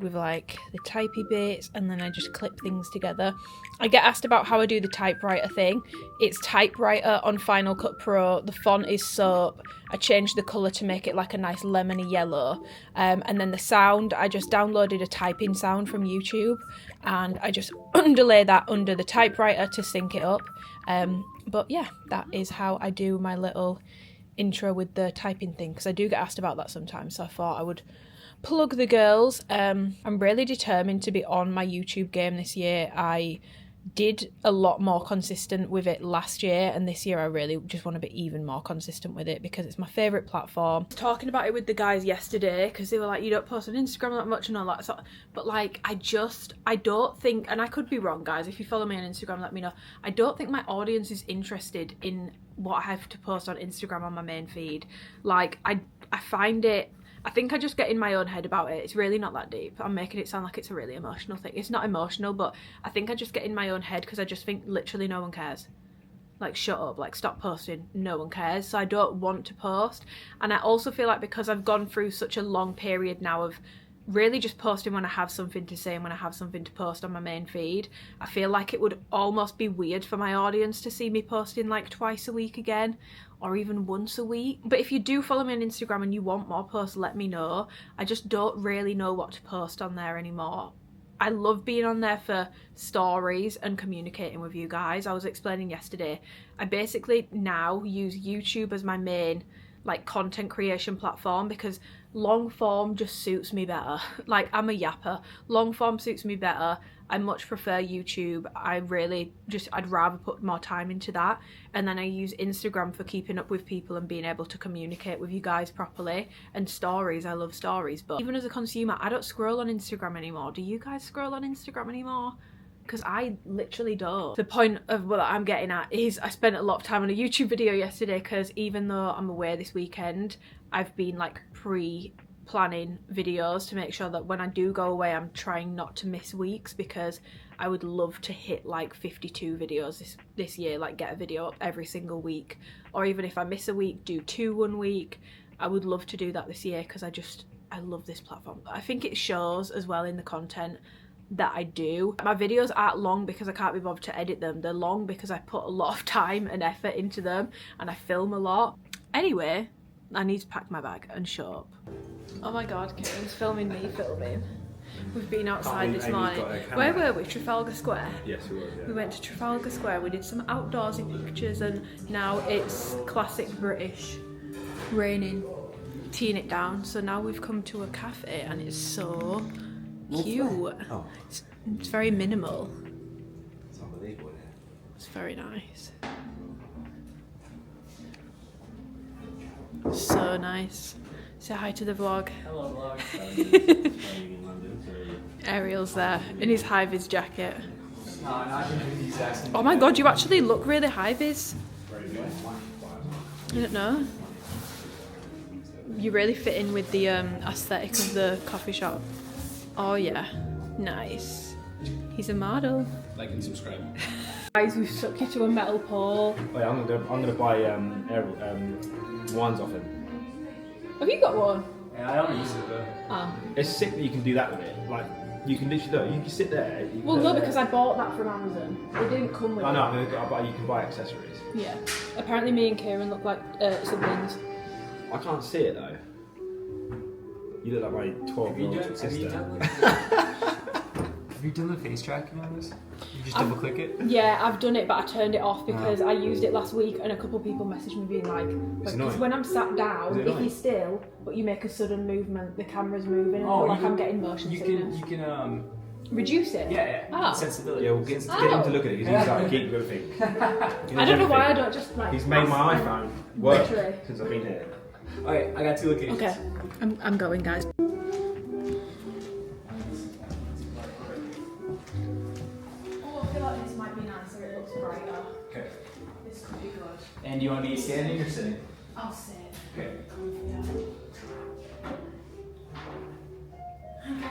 with like the typey bits, and then I just clip things together. I get asked about how I do the typewriter thing. It's typewriter on Final Cut Pro. The font is soap. I changed the colour to make it like a nice lemony yellow. And then the sound, I just downloaded a typing sound from YouTube and I just underlay that under the typewriter to sync it up. But yeah, that is how I do my little intro with the typing thing, because I do get asked about that sometimes, so I thought I would plug the girls. I'm really determined to be on my YouTube game this year. I did a lot more consistent with it last year, and this year I really just want to be even more consistent with it because it's my favourite platform. I was talking about it with the guys yesterday because they were like, you don't post on Instagram that much and all that sort of, but like I don't think, and I could be wrong guys, if you follow me on Instagram let me know, I don't think my audience is interested in what I have to post on Instagram on my main feed. Like I find it, I think I just get in my own head about it. It's really not that deep. I'm making it sound like it's a really emotional thing. It's not emotional, but I think I just get in my own head because I just think literally no one cares. Like, shut up, like stop posting, no one cares. So I don't want to post. And I also feel like because I've gone through such a long period now of really just posting when I have something to say and when I have something to post on my main feed, I feel like it would almost be weird for my audience to see me posting like twice a week again, or even once a week. But if you do follow me on Instagram and you want more posts, let me know. I just don't really know what to post on there anymore. I love being on there for stories and communicating with you guys. I was explaining yesterday, I basically now use YouTube as my main like content creation platform because long form just suits me better. Like, I'm a yapper, long form suits me better. I much prefer YouTube. I'd rather put more time into that. And then I use Instagram for keeping up with people and being able to communicate with you guys properly. And stories, I love stories. But even as a consumer, I don't scroll on Instagram anymore. Do you guys scroll on Instagram anymore? Because I literally don't. The point of what I'm getting at is I spent a lot of time on a YouTube video yesterday because even though I'm away this weekend, I've been like pre-planning videos to make sure that when I do go away, I'm trying not to miss weeks, because I would love to hit like 52 videos this year, like get a video up every single week. Or even if I miss a week, do 2 one week. I would love to do that this year because I love this platform. I think it shows as well in the content. that I do. My videos aren't long because I can't be bothered to edit them. They're long because I put a lot of time and effort into them and I film a lot. Anyway, I need to pack my bag and show up. Oh my god, Karen's filming me filming. We've been outside this morning. Where were we? Trafalgar Square? Yes, we were. Yeah. We went to Trafalgar Square, we did some outdoorsy pictures, and now it's classic British. Raining. Teeing it down. So now we've come to a cafe and it's so cute. Oh. It's very minimal. It's unbelievable. It's very nice. So nice. Say hi to the vlog. Hello, vlog. Ariel's there in his high-vis jacket. No, not even the exact same. Oh my god, you actually look really high-vis. I don't know. You really fit in with the aesthetic of the coffee shop. Oh yeah, nice. He's a model. Like and subscribe. Guys, we've stuck you to a metal pole. Oh yeah, I'm gonna buy wines off him. Have you got one? Yeah, I don't use it though. Oh. It's sick that you can do that with it. Like you can literally you can sit there. You can Well, sit no, there. because I bought that from Amazon. It didn't come with I it. know, but you can buy accessories. Yeah. Apparently me and Kieran look like siblings. I can't see it though. You look like my 12-year-old sister. Have you done the face tracking on this? You just double click it? Yeah, I've done it, but I turned it off because I used it last week and a couple of people messaged me being like, because annoying. when I'm sat down, Is it if annoying? you're still, but you make a sudden movement, the camera's moving, and Oh, like you I'm can- getting motion You sickness. can Reduce it? yeah. Oh. Sensibility. Yeah, we'll get him to look at it because he's like keep everything. I don't know why I don't just like... He's made my iPhone work Literally. since I've been here. Alright, I got 2 locations. Okay, I'm going, guys. Oh, I feel like this might be nicer, it looks brighter. Okay. This could be good. And do you want to be standing or sitting? I'll sit. Okay.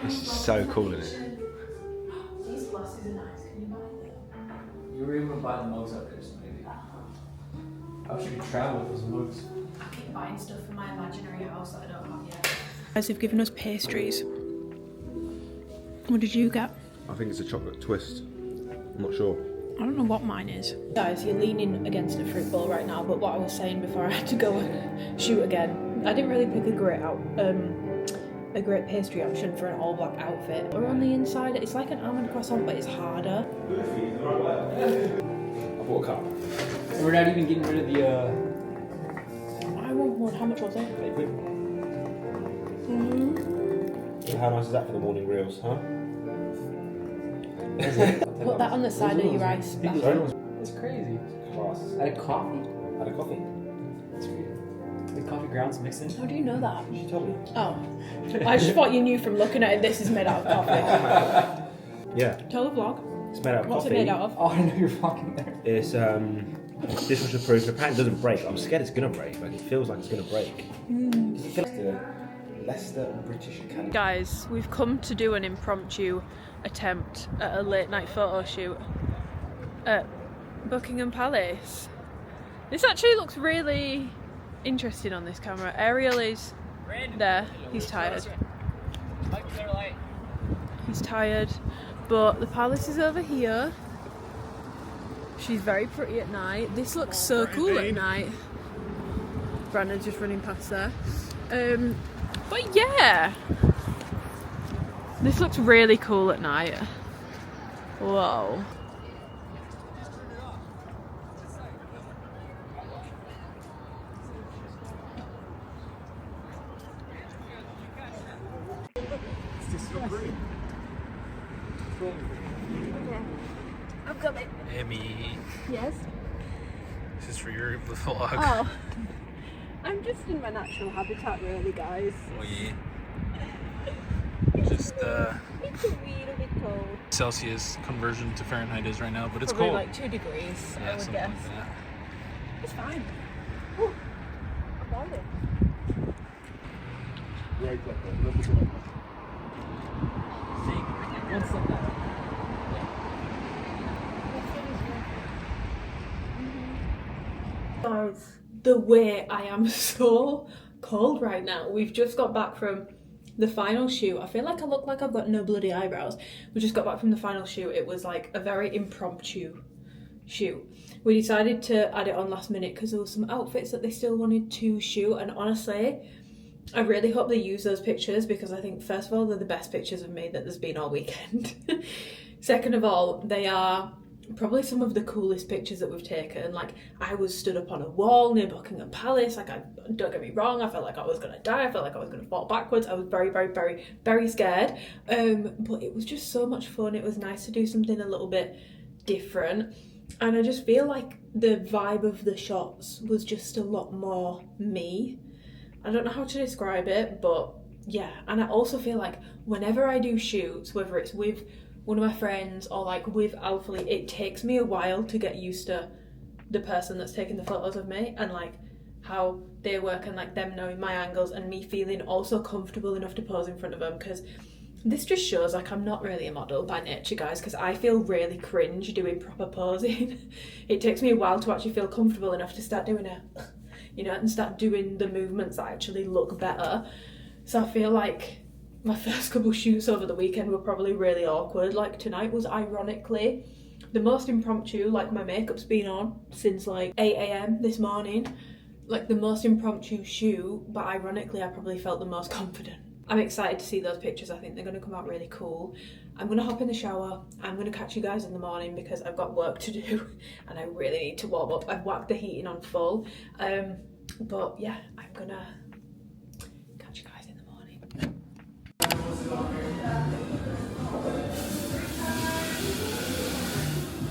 This is so cool, isn't it? These glasses are nice, can you buy them? You were able to buy the mugs up there, so maybe. How should we travel with those mugs? I keep buying stuff for my imaginary house that I don't have yet. Guys, they've given us pastries. What did you get? I think it's a chocolate twist. I'm not sure. I don't know what mine is. Guys, you're leaning against a fruit bowl right now, but what I was saying before I had to go and shoot again, I didn't really pick a great pastry option for an all black outfit. Or on the inside, it's like an almond croissant, but it's harder. I bought a cup. We're not even getting rid of the I want one. How much was it? How nice is that for the morning reels, huh? Put that on the side of your rice. Sorry? It's crazy. Class. Add a coffee? Had a coffee. That's weird. The coffee grounds mixed in? How do you know that? She told me. Oh. I just thought you knew from looking at it this is made out of coffee. Yeah, Tell the vlog. it's made out of What's coffee. it made out of? Oh, I know you're fucking there. It's dishwasher proof. Apparently it doesn't break. I'm scared it's gonna break. Like it feels like it's gonna break. Leicester British Academy. Guys, we've come to do an impromptu attempt at a late night photo shoot at Buckingham Palace. This actually looks really interesting on this camera. Ariel is there. He's tired. He's tired, but the palace is over here. She's very pretty at night. This looks so cool at night. Brandon's just running past there. But yeah, this looks really cool at night. Whoa. I'm coming. Emmy, Yes? this is for your vlog. Oh. I'm just in my natural habitat really, guys. Oh yeah. Just It's a little bit cold. Celsius conversion to Fahrenheit is right now, but it's Probably cold. like 2 degrees, Yeah, I would something guess. like that. It's fine. Ooh, I found it. Guys, the way I am so cold right now. We've just got back from the final shoot, I feel like I look like I've got no bloody eyebrows. We just got back from the final shoot. It was like a very impromptu shoot. We decided to add it on last minute because there were some outfits that they still wanted to shoot, and honestly, I really hope they use those pictures because I think, first of all, they're the best pictures of me that there's been all weekend. Second of all, they are probably some of the coolest pictures that we've taken. Like, I was stood up on a wall near Buckingham Palace. Like, don't get me wrong, I felt like I was gonna die. I felt like I was gonna fall backwards. I was very, very, very, very scared. But it was just so much fun. It was nice to do something a little bit different. And I just feel like the vibe of the shots was just a lot more me. I don't know how to describe it, but yeah. And I also feel like whenever I do shoots, whether it's with one of my friends or like with Alphalete, it takes me a while to get used to the person that's taking the photos of me and like how they work and like them knowing my angles and me feeling also comfortable enough to pose in front of them, because this just shows like I'm not really a model by nature, guys, because I feel really cringe doing proper posing. It takes me a while to actually feel comfortable enough to start doing it, you know, and start doing the movements that actually look better. So I feel like my first couple shoots over the weekend were probably really awkward. Like tonight was ironically the most impromptu. Like my makeup's been on since like 8 AM this morning. Like the most impromptu shoot, but ironically I probably felt the most confident. I'm excited to see those pictures. I think they're going to come out really cool. I'm going to hop in the shower. I'm going to catch you guys in the morning because I've got work to do and I really need to warm up. I've whacked the heating on full. But yeah, I'm going to catch you guys in the morning.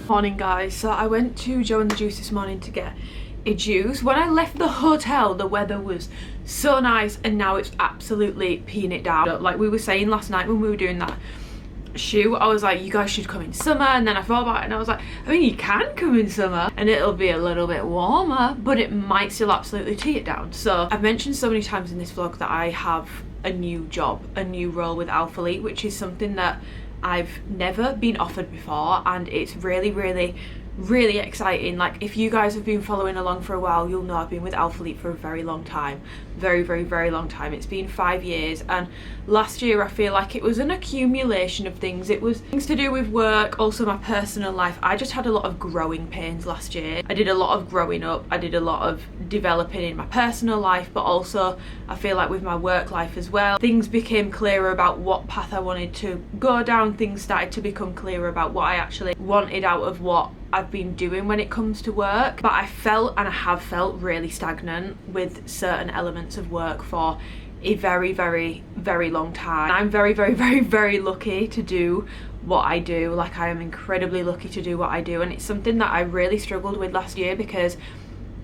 Morning, guys. So I went to Joe and the Juice this morning to get a juice. When I left the hotel, the weather was so nice, and now it's absolutely peeing it down. Like we were saying last night when we were doing that shoot, I was like, you guys should come in summer, and then I thought about it and I was like, I mean, you can come in summer and it'll be a little bit warmer, but it might still absolutely tee it down. So I've mentioned so many times in this vlog that I have a new job, a new role with Alphalete, which is something that I've never been offered before, and it's really, really, really exciting. Like if you guys have been following along for a while, you'll know I've been with Alphalete for a very long time, very, very, very long time. It's been 5 years, and last year I feel like it was an accumulation of things. It was things to do with work, also my personal life. I just had a lot of growing pains last year. I did a lot of growing up, I did a lot of developing in my personal life, but also I feel like with my work life as well, things became clearer about what path I wanted to go down. Things started to become clearer about what I actually wanted out of what I've been doing when it comes to work. But I felt, and I have felt, really stagnant with certain elements of work for a very, very, very long time. I'm very, very, very, very lucky to do what I do. Like I am incredibly lucky to do what I do, and it's something that I really struggled with last year because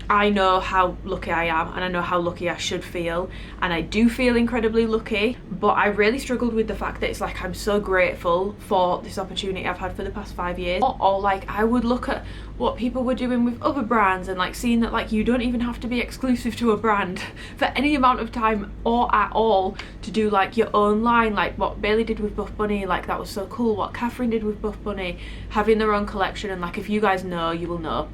I know how lucky I am and I know how lucky I should feel, and I do feel incredibly lucky, but I really struggled with the fact that it's like I'm so grateful for this opportunity I've had for the past 5 years. Or like I would look at what people were doing with other brands and like seeing that like you don't even have to be exclusive to a brand for any amount of time or at all to do like your own line, like what Bailey did with Buff Bunny. Like that was so cool. What Catherine did with Buff Bunny, having their own collection. And like if you guys know, you will know,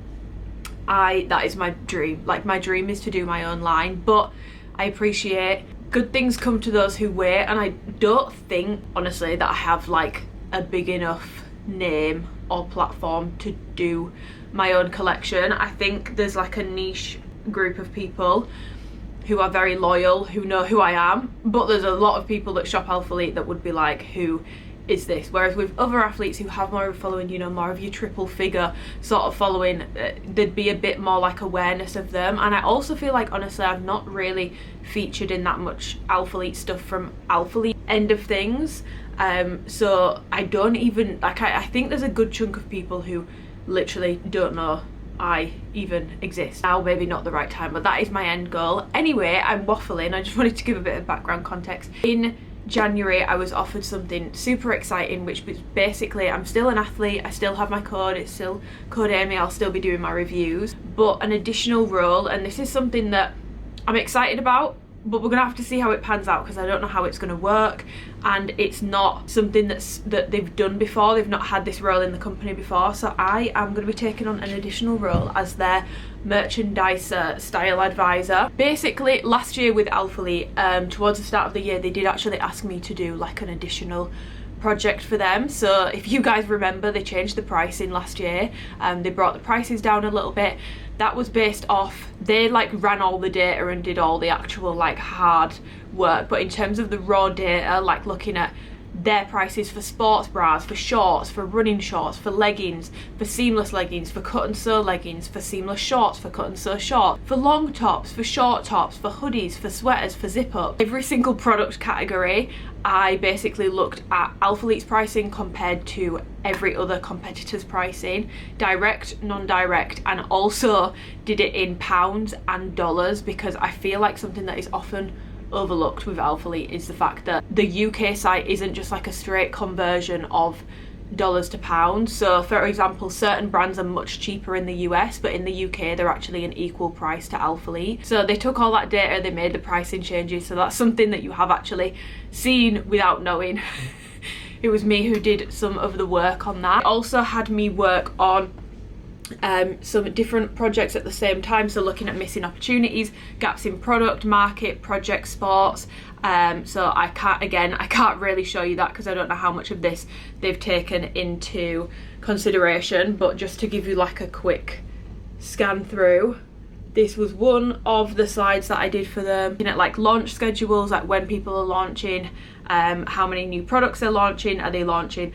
that is my dream. Like my dream is to do my own line, but I appreciate good things come to those who wait, and I don't think honestly that I have like a big enough name or platform to do my own collection. I think there's like a niche group of people who are very loyal, who know who I am, but there's a lot of people that shop Alphalete that would be like, who is this? Whereas with other athletes who have more of a following, you know, more of your triple figure sort of following, there'd be a bit more like awareness of them. And I also feel like honestly I've not really featured in that much Alphalete stuff from Alphalete end of things. So I don't even like, I think there's a good chunk of people who literally don't know I even exist. Now maybe not the right time, but that is my end goal. Anyway, I'm waffling. I just wanted to give a bit of background context. In January I was offered something super exciting, which was basically, I'm still an athlete, I still have my code, it's still code Amy, I'll still be doing my reviews, but an additional role, and this is something that I'm excited about, but we're gonna have to see how it pans out because I don't know how it's gonna work, and it's not something that they've done before. They've not had this role in the company before, so I am gonna be taking on an additional role as their merchandiser style advisor. Basically, last year with Alphalete, towards the start of the year, they did actually ask me to do like an additional project for them. So if you guys remember, they changed the pricing last year. They brought the prices down a little bit. That was based off, they like ran all the data and did all the actual like hard work, but in terms of the raw data, like looking at their prices for sports bras, for shorts, for running shorts, for leggings, for seamless leggings, for cut and sew leggings, for seamless shorts, for cut and sew shorts, for long tops, for short tops, for hoodies, for sweaters, for zip up. Every single product category, I basically looked at Alphalete's pricing compared to every other competitor's pricing, direct, non-direct, and also did it in pounds and dollars, because I feel like something that is often overlooked with Alphalete is the fact that the UK site isn't just like a straight conversion of dollars to pounds. So for example, certain brands are much cheaper in the US, but in the UK they're actually an equal price to Alphalete. So they took all that data, they made the pricing changes, so that's something that you have actually seen without knowing. It was me who did some of the work on that. It also had me work on some different projects at the same time, so looking at missing opportunities, gaps in product, market, project, sports. So I can't really show you that because I don't know how much of this they've taken into consideration, but just to give you like a quick scan through, this was one of the slides that I did for them, looking at like launch schedules, like when people are launching, how many new products they're launching, are they launching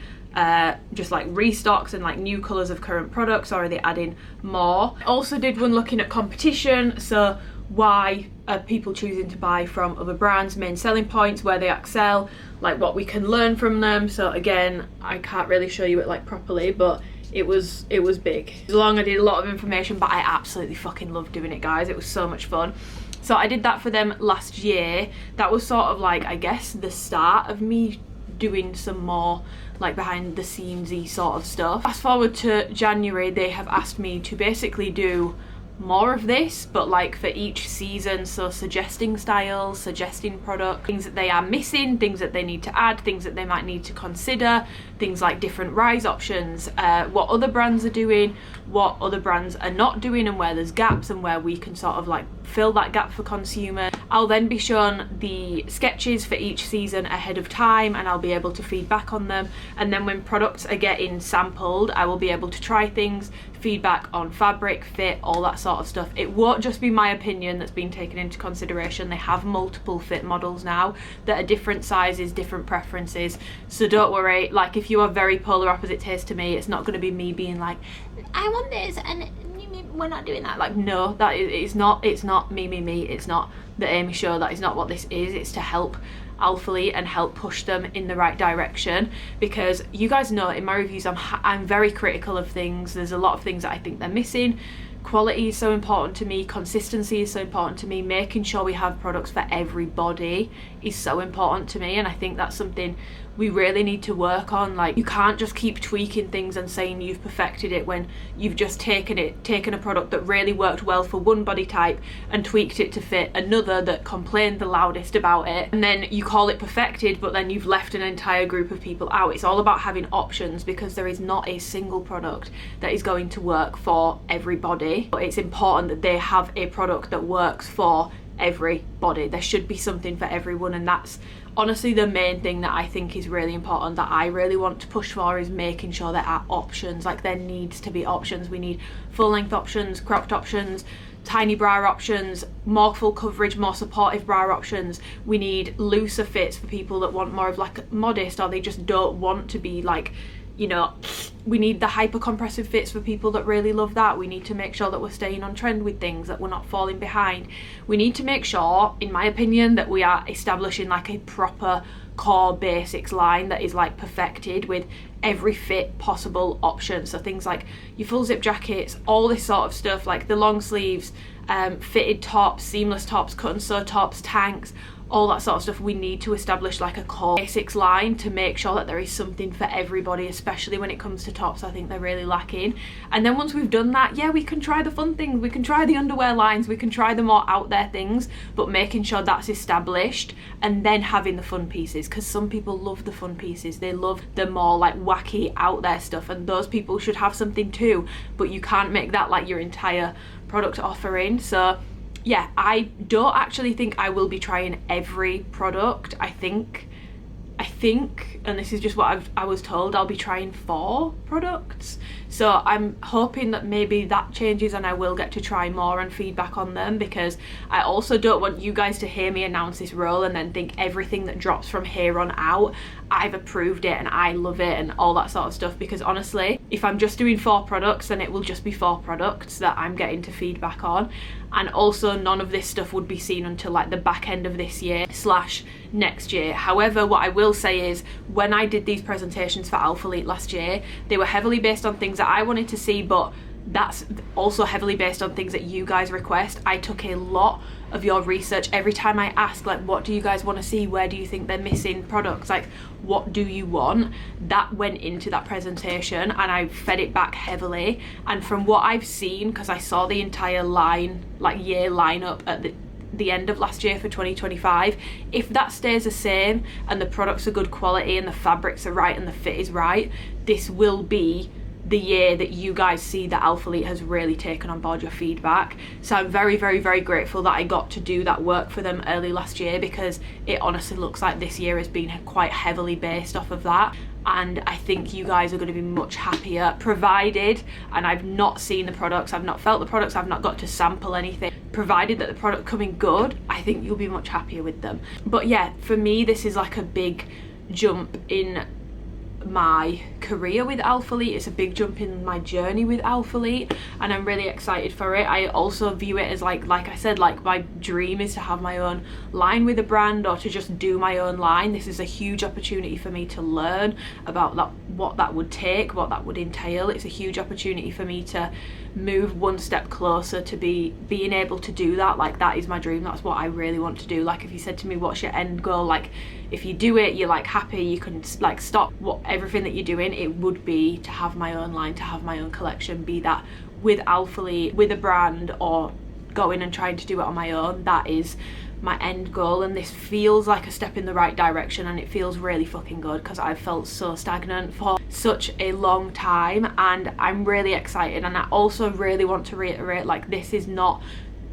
just like restocks and like new colours of current products, or are they adding more? Also did one looking at competition, so why are people choosing to buy from other brands, main selling points, where they excel, like what we can learn from them. So again, I can't really show you it like properly, but it was big. It was long, I did a lot of information, but I absolutely fucking loved doing it, guys. It was so much fun. So I did that for them last year. That was sort of like, I guess, the start of me doing some more like behind the scenesy sort of stuff. Fast forward to January, they have asked me to basically do more of this, but like for each season, so suggesting styles, suggesting product, things that they are missing, things that they need to add, things that they might need to consider, things like different rise options, what other brands are doing, what other brands are not doing, and where there's gaps and where we can sort of like fill that gap for consumers. I'll then be shown the sketches for each season ahead of time, and I'll be able to feed back on them, and then when products are getting sampled, I will be able to try things, feedback on fabric, fit, all that sort of stuff. It won't just be my opinion that's been taken into consideration. They have multiple fit models now that are different sizes, different preferences, so don't worry. Like if you are very polar opposite taste to me, it's not going to be me being like, I want this and we're not doing that. Like no, that is it's not me, it's not the Amy show. That is not what this is. It's to help Alphalete and help push them in the right direction, because you guys know in my reviews I'm very critical of things. There's a lot of things that I think they're missing. Quality is so important to me, consistency is so important to me, making sure we have products for everybody is so important to me, and I think that's something we really need to work on. Like you can't just keep tweaking things and saying you've perfected it when you've just taken a product that really worked well for one body type and tweaked it to fit another that complained the loudest about it, and then you call it perfected, but then you've left an entire group of people out. It's all about having options, because there is not a single product that is going to work for everybody, but it's important that they have a product that works for everybody. There should be something for everyone, and that's honestly the main thing that I think is really important, that I really want to push for, is making sure there are options. Like there needs to be options. We need full length options, cropped options, tiny bra options, more full coverage, more supportive bra options. We need looser fits for people that want more of like modest, or they just don't want to be like, you know, we need the hyper compressive fits for people that really love that. We need to make sure that we're staying on trend with things, that we're not falling behind. We need to make sure, in my opinion, that we are establishing like a proper core basics line that is like perfected with every fit possible option. So things like your full zip jackets, all this sort of stuff, like the long sleeves, fitted tops, seamless tops, cut and sew tops, tanks, all that sort of stuff. We need to establish like a core basics line to make sure that there is something for everybody, especially when it comes to tops. I think they're really lacking. And then once we've done that, yeah, we can try the fun things, we can try the underwear lines, we can try the more out there things, but making sure that's established, and then having the fun pieces, because some people love the fun pieces, they love the more like wacky out there stuff, and those people should have something too, but you can't make that like your entire product offering. So yeah, I don't actually think I will be trying every product. I think, and this is just what I was told, I'll be trying 4 products. So I'm hoping that maybe that changes and I will get to try more and feedback on them, because I also don't want you guys to hear me announce this roll and then think everything that drops from here on out, I've approved it and I love it and all that sort of stuff. Because honestly, if I'm just doing 4 products, then it will just be 4 products that I'm getting to feedback on. And also none of this stuff would be seen until like the back end of this year / next year. However, what I will say is, when I did these presentations for Alphalete last year, they were heavily based on things that I wanted to see, but that's also heavily based on things that you guys request. I took a lot of your research. Every time I asked, like, what do you guys want to see? Where do you think they're missing products? Like, what do you want? That went into that presentation and I fed it back heavily. And from what I've seen, because I saw the entire line, like year lineup at the end of last year for 2025, if that stays the same and the products are good quality and the fabrics are right and the fit is right, this will be the year that you guys see that Alphalete has really taken on board your feedback. So I'm very, very, very grateful that I got to do that work for them early last year, because it honestly looks like this year has been quite heavily based off of that. And I think you guys are going to be much happier, provided, and I've not seen the products, I've not felt the products, I've not got to sample anything, provided that the product coming good, I think you'll be much happier with them. But yeah, for me, this is like a big jump in my career with Alphalete. It's a big jump in my journey with Alphalete and I'm really excited for it. I also view it as like I said, like my dream is to have my own line with a brand, or to just do my own line. This is a huge opportunity for me to learn about that, what that would take, what that would entail. It's a huge opportunity for me to move one step closer to being able to do that. Like, that is my dream, that's what I really want to do. Like, if you said to me, what's your end goal, like if you do it, you're like happy, you can like stop everything that you're doing, it would be to have my own line, to have my own collection, be that with Alphalete, with a brand, or going and trying to do it on my own. That is my end goal, and this feels like a step in the right direction, and it feels really fucking good, because I've felt so stagnant for such a long time, and I'm really excited. And I also really want to reiterate, like, this is not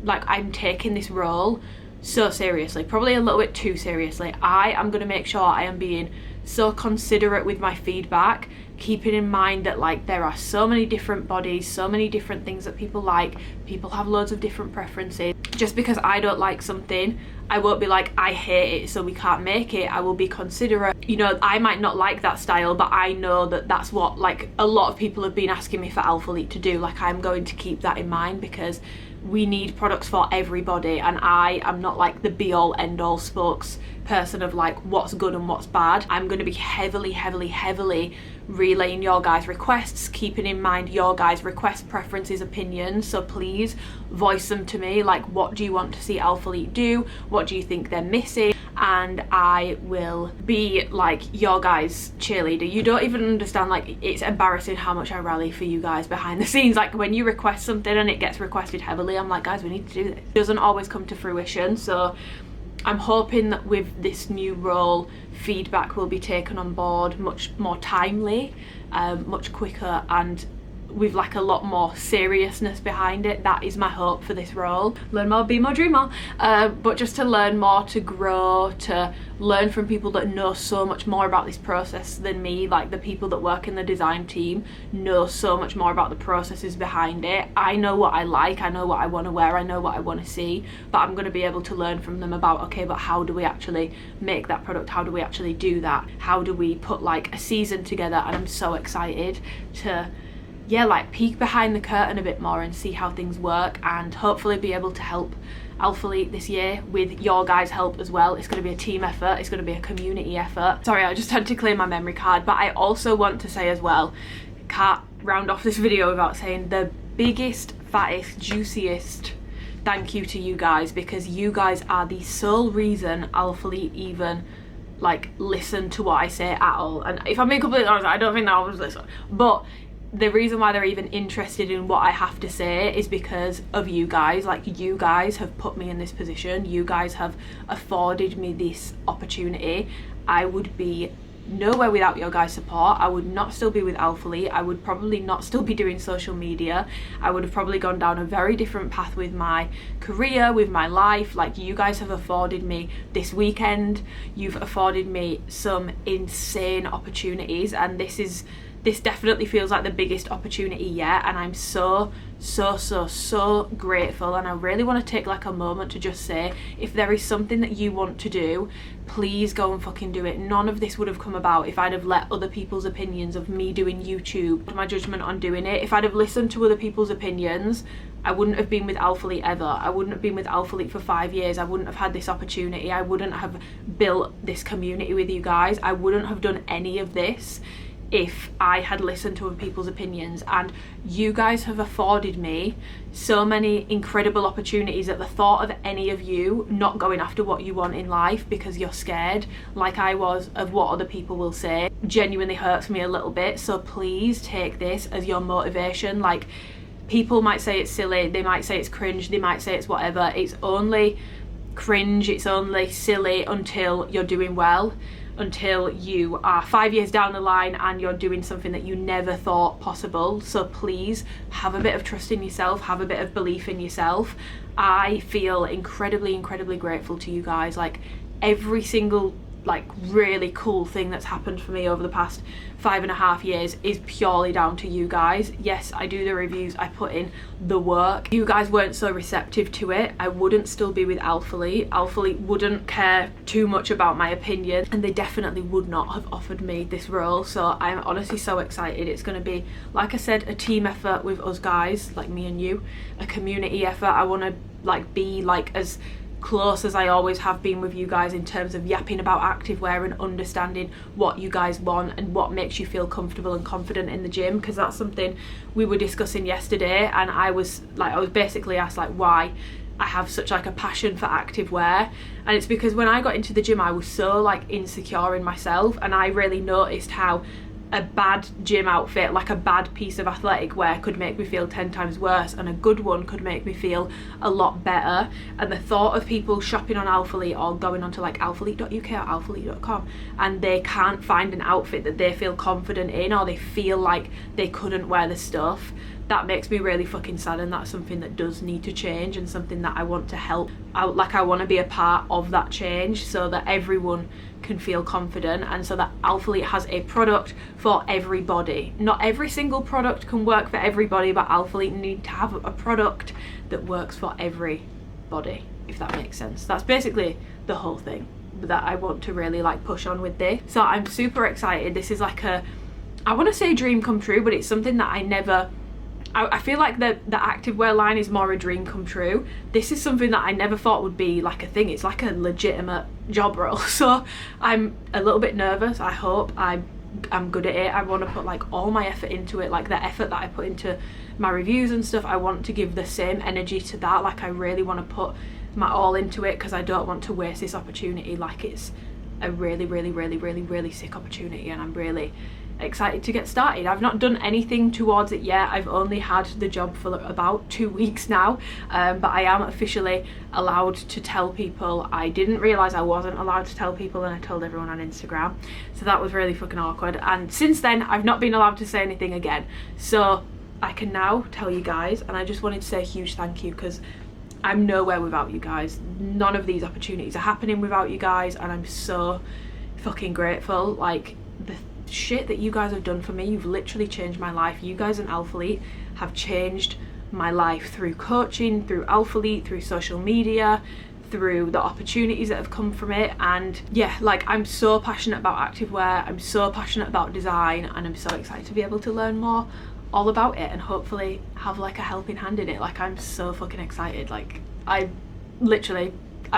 like I'm taking this role so seriously, probably a little bit too seriously. I am going to make sure I am being so considerate with my feedback, keeping in mind that like there are so many different bodies, so many different things that people like, people have loads of different preferences. Just because I don't like something, I won't be like, I hate it so we can't make it. I will be considerate. You know, I might not like that style, but I know that that's what like a lot of people have been asking me for Alphalete to do. Like, I'm going to keep that in mind, because we need products for everybody, and I am not like the be all end all spokesperson of like what's good and what's bad. I'm going to be heavily relaying your guys' requests, keeping in mind your guys' requests, preferences, opinions. So please voice them to me. Like, what do you want to see Alphalete do? What do you think they're missing? And I will be like your guys' cheerleader. You don't even understand, like, it's embarrassing how much I rally for you guys behind the scenes. Like, when you request something and it gets requested heavily, I'm like, guys, we need to do this. It doesn't always come to fruition. So I'm hoping that with this new role, feedback will be taken on board much more timely, much quicker, and with like a lot more seriousness behind it. That is my hope for this role. Learn more, be more, dream more. But just to learn more, to grow, to learn from people that know so much more about this process than me. Like, the people that work in the design team know so much more about the processes behind it. I know what I like, I know what I want to wear, I know what I want to see, but I'm going to be able to learn from them about, okay, but how do we actually make that product? How do we actually do that? How do we put like a season together? And I'm so excited to, yeah, like peek behind the curtain a bit more and see how things work, and hopefully be able to help Alphalete this year with your guys' help as well. It's going to be a team effort, it's going to be a community effort. Sorry, I just had to clear my memory card. But I also want to say as well, can't round off this video without saying the biggest, fattest, juiciest thank you to you guys, because you guys are the sole reason Alphalete even like listen to what I say at all. And if I'm being completely honest, I don't think that I was listen, but the reason why they're even interested in what I have to say is because of you guys. Like, you guys have put me in this position, you guys have afforded me this opportunity. I would be nowhere without your guys' support. I would not still be with Alphalete. I would probably not still be doing social media. I would have probably gone down a very different path with my career, with my life. Like, you guys have afforded me this weekend, you've afforded me some insane opportunities, and this definitely feels like the biggest opportunity yet, and I'm so grateful. And I really want to take like a moment to just say, if there is something that you want to do, please go and fucking do it. None of this would have come about if I'd have let other people's opinions of me doing YouTube, my judgment on doing it, if I'd have listened to other people's opinions, I wouldn't have been with Alphalete ever. I wouldn't have been with Alphalete for 5 years. I wouldn't have had this opportunity. I wouldn't have built this community with you guys. I wouldn't have done any of this if I had listened to other people's opinions. And you guys have afforded me so many incredible opportunities that the thought of any of you not going after what you want in life because you're scared, like I was, of what other people will say, genuinely hurts me a little bit. So please take this as your motivation. Like, people might say it's silly, they might say it's cringe, they might say it's whatever. It's only cringe, it's only silly until you're doing well, until you are 5 years down the line and you're doing something that you never thought possible. So please have a bit of trust in yourself, have a bit of belief in yourself. I feel incredibly grateful to you guys. Like, every single like really cool thing that's happened for me over the past 5.5 years is purely down to you guys. Yes, I do the reviews, I put in the work. You guys weren't so receptive to it, I wouldn't still be with Alphalete. Alphalete wouldn't care too much about my opinion, and they definitely would not have offered me this role. So I'm honestly so excited. It's going to be, like I said, a team effort with us guys, like me and you, a community effort. I want to like be like as close as I always have been with you guys in terms of yapping about activewear and understanding what you guys want and what makes you feel comfortable and confident in the gym, because that's something we were discussing yesterday. And I was basically asked like why I have such like a passion for activewear, and it's because when I got into the gym I was so like insecure in myself, and I really noticed how a bad gym outfit, like a bad piece of athletic wear, could make me feel 10 times worse, and a good one could make me feel a lot better. And the thought of people shopping on Alphalete or going onto like alphalete.uk or alphalete.com and they can't find an outfit that they feel confident in, or they feel like they couldn't wear the stuff, that makes me really fucking sad. And that's something that does need to change, and something that I want to help out. Like, I want to be a part of that change so that everyone can feel confident, and so that Alphalete has a product for everybody. Not every single product can work for everybody, but Alphalete need to have a product that works for everybody, if that makes sense. That's basically the whole thing that I want to really like push on with this. So I'm super excited. This is like a, I want to say dream come true, but it's something that I feel like the activewear line is more a dream come true. This is something that I never thought would be like a thing. It's like a legitimate job role. So I'm a little bit nervous. I hope I'm good at it. I want to put like all my effort into it, like the effort that I put into my reviews and stuff. I want to give the same energy to that. Like, I really want to put my all into it, because I don't want to waste this opportunity. Like, it's a really sick opportunity, and I'm really excited to get started. I've not done anything towards it yet. I've only had the job for about 2 weeks now, but I am officially allowed to tell people. I didn't realise I wasn't allowed to tell people, and I told everyone on Instagram, so that was really fucking awkward. And since then I've not been allowed to say anything again, so I can now tell you guys. And I just wanted to say a huge thank you, because I'm nowhere without you guys. None of these opportunities are happening without you guys, and I'm so fucking grateful. Like, the shit that you guys have done for me, you've literally changed my life. You guys and Alphalete have changed my life through coaching, through Alphalete, through social media, through the opportunities that have come from it. And yeah, like, I'm so passionate about activewear, I'm so passionate about design, and I'm so excited to be able to learn more all about it and hopefully have like a helping hand in it. Like, I'm so fucking excited. Like, I'm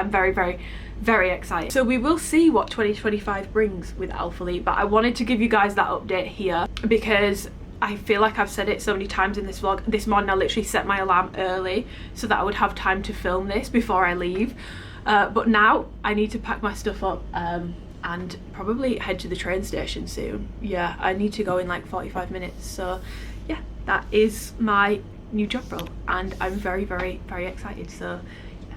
very excited. So we will see what 2025 brings with Alphalete, but I wanted to give you guys that update here because I feel like I've said it so many times in this vlog. This morning I literally set my alarm early so that I would have time to film this before I leave. But now I need to pack my stuff up and probably head to the train station soon. Yeah, I need to go in like 45 minutes. So yeah, that is my new job role and I'm very, very, very excited. So yeah.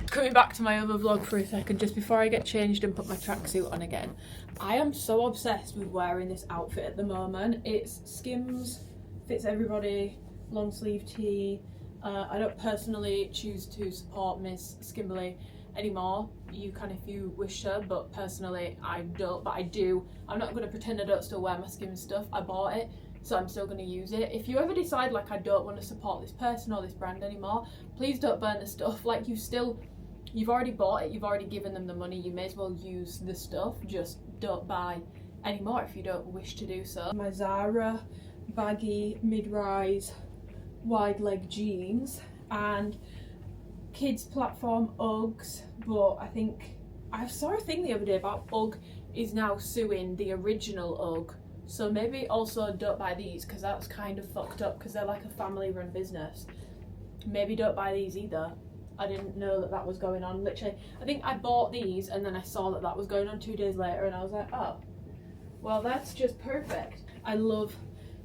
Coming back to my other vlog for a second, just before I get changed and put my tracksuit on again. I am so obsessed with wearing this outfit at the moment. It's Skims, fits everybody, long sleeve tee. I don't personally choose to support Miss Skimberly anymore. You can if you wish to, but personally I don't, but I do. I'm not going to pretend I don't still wear my Skims stuff. I bought it, so I'm still going to use it. If you ever decide like I don't want to support this person or this brand anymore, please don't burn the stuff. Like you've already bought it, you've already given them the money, you may as well use the stuff. Just don't buy anymore if you don't wish to do so. My Zara baggy mid-rise wide leg jeans and kids platform Uggs, but I think I saw a thing the other day about Ugg is now suing the original Ugg, so maybe also don't buy these because that's kind of fucked up because they're like a family run business. Maybe don't buy these either. I didn't know that that was going on. Literally, I think I bought these and then I saw that that was going on 2 days later and I was like, oh, well that's just perfect. I love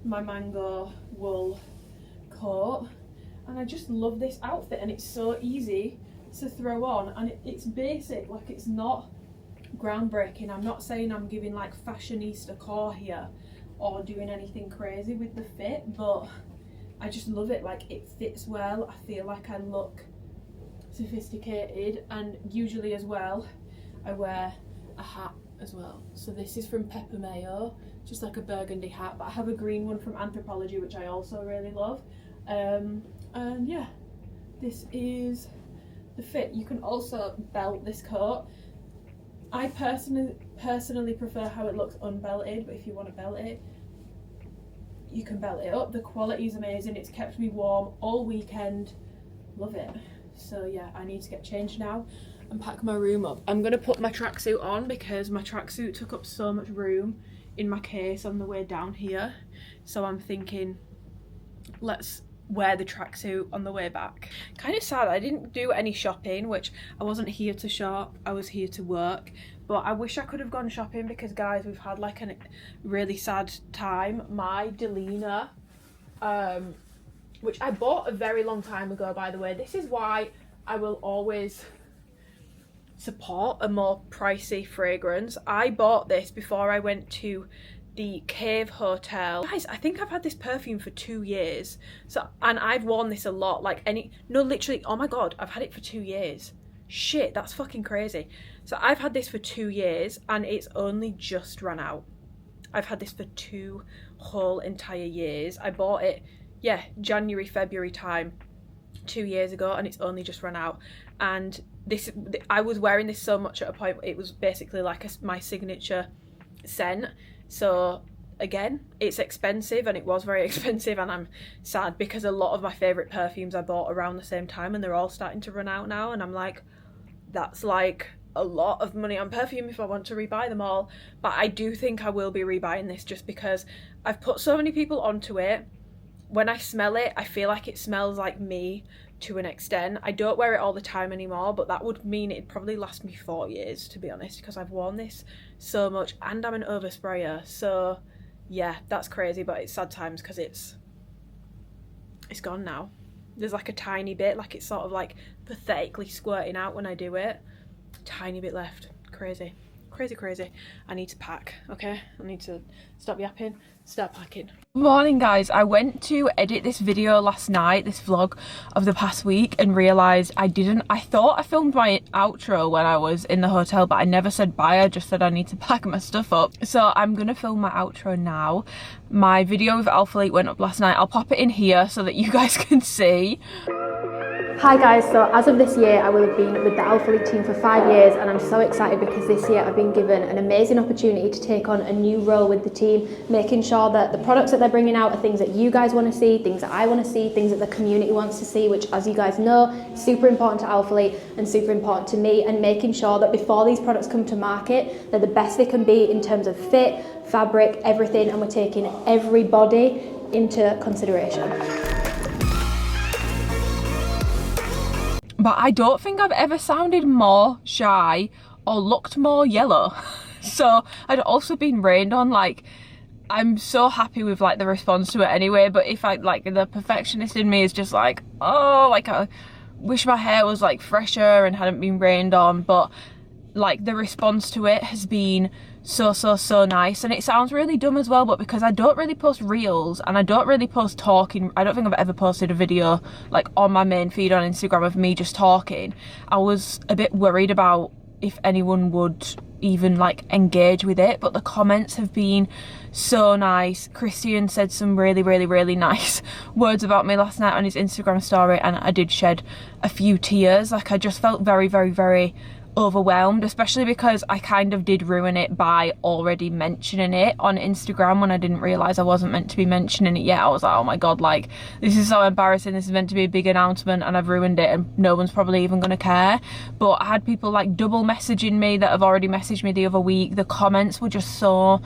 my mango wool coat and I just love this outfit and it's so easy to throw on and it's basic, like it's not groundbreaking. I'm not saying I'm giving like fashionista core here or doing anything crazy with the fit, but I just love it. Like it fits well. I feel like I look sophisticated, and usually as well I wear a hat as well. So this is from Pepper Mayo, just like a burgundy hat, but I have a green one from Anthropology which I also really love. And yeah, this is the fit. You can also belt this coat. I personally prefer how it looks unbelted, but if you want to belt it, you can belt it up. The quality is amazing. It's kept me warm all weekend. Love it. So yeah, I need to get changed now and pack my room up. I'm gonna put my tracksuit on because my tracksuit took up so much room in my case on the way down here. So I'm thinking, let's wear the tracksuit on the way back. Kind of sad I didn't do any shopping, which I wasn't here to shop, I was here to work. But I wish I could have gone shopping because guys, we've had like a really sad time. My Delina, which I bought a very long time ago, by the way. This is why I will always support a more pricey fragrance. I bought this before I went to the Cave Hotel. Guys, I think I've had this perfume for 2 years. So, and I've worn this a lot. Like literally, oh my God, I've had it for 2 years. Shit, that's fucking crazy. So I've had this for 2 years and it's only just run out. I've had this for 2 whole entire years. I bought it, yeah, January, February time 2 years ago, and it's only just run out. And this, I was wearing this so much at a point, it was basically like my signature scent. So again, it's expensive, and it was very expensive, and I'm sad because a lot of my favourite perfumes I bought around the same time and they're all starting to run out now, and I'm like, that's like a lot of money on perfume if I want to rebuy them all. But I do think I will be rebuying this just because I've put so many people onto it. When I smell it, I feel like it smells like me to an extent. I don't wear it all the time anymore, but that would mean it'd probably last me 4 years, to be honest, because I've worn this so much and I'm an oversprayer. So yeah, that's crazy, but it's sad times because it's gone now. There's like a tiny bit, like it's sort of like pathetically squirting out when I do it. Tiny bit left. Crazy. Crazy, crazy. I need to pack, okay? I need to stop yapping, start packing. Morning guys, I went to edit this video last night, this vlog of the past week, and realised I thought I filmed my outro when I was in the hotel, but I never said bye, I just said I need to pack my stuff up. So I'm gonna film my outro now. My video with Alphalete went up last night. I'll pop it in here so that you guys can see. Hi guys, so as of this year I will have been with the Alphalete team for 5 years, and I'm so excited because this year I've been given an amazing opportunity to take on a new role with the team, making sure that the products that they're bringing out are things that you guys want to see, things that I want to see, things that the community wants to see, which, as you guys know, is super important to Alphalete and super important to me, and making sure that before these products come to market, they're the best they can be in terms of fit, fabric, everything, and we're taking every body into consideration. But I don't think I've ever sounded more shy or looked more yellow. So I'd also been rained on. Like, I'm so happy with like the response to it anyway, but if I, like, the perfectionist in me is just like, oh, like I wish my hair was like fresher and hadn't been rained on. But like the response to it has been so nice, and it sounds really dumb as well, but because I don't really post reels and I don't really post talking, I don't think I've ever posted a video like on my main feed on Instagram of me just talking. I was a bit worried about if anyone would even like engage with it, but the comments have been so nice. Christian said some really nice words about me last night on his Instagram story, and I did shed a few tears. Like, I just felt very overwhelmed, especially because I kind of did ruin it by already mentioning it on Instagram when I didn't realise I wasn't meant to be mentioning it yet. I was like, oh my god, like, this is so embarrassing, this is meant to be a big announcement and I've ruined it and no one's probably even gonna care. But I had people like double messaging me that have already messaged me the other week. The comments were just so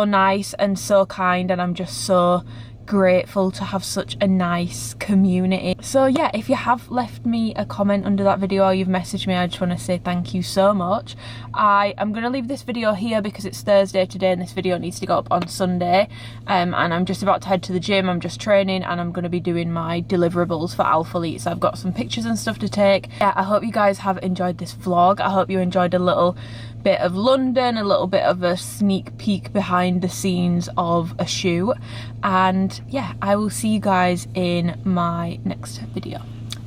nice and so kind, and I'm just so grateful to have such a nice community. So yeah, if you have left me a comment under that video or you've messaged me, I just want to say thank you so much. I am going to leave this video here because it's Thursday today and this video needs to go up on Sunday, and I'm just about to head to the gym. I'm just training and I'm going to be doing my deliverables for Alphalete, so I've got some pictures and stuff to take. Yeah, I hope you guys have enjoyed this vlog. I hope you enjoyed a little bit of London, a little bit of a sneak peek behind the scenes of a shoot, and yeah, I will see you guys in my next video.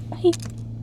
Bye.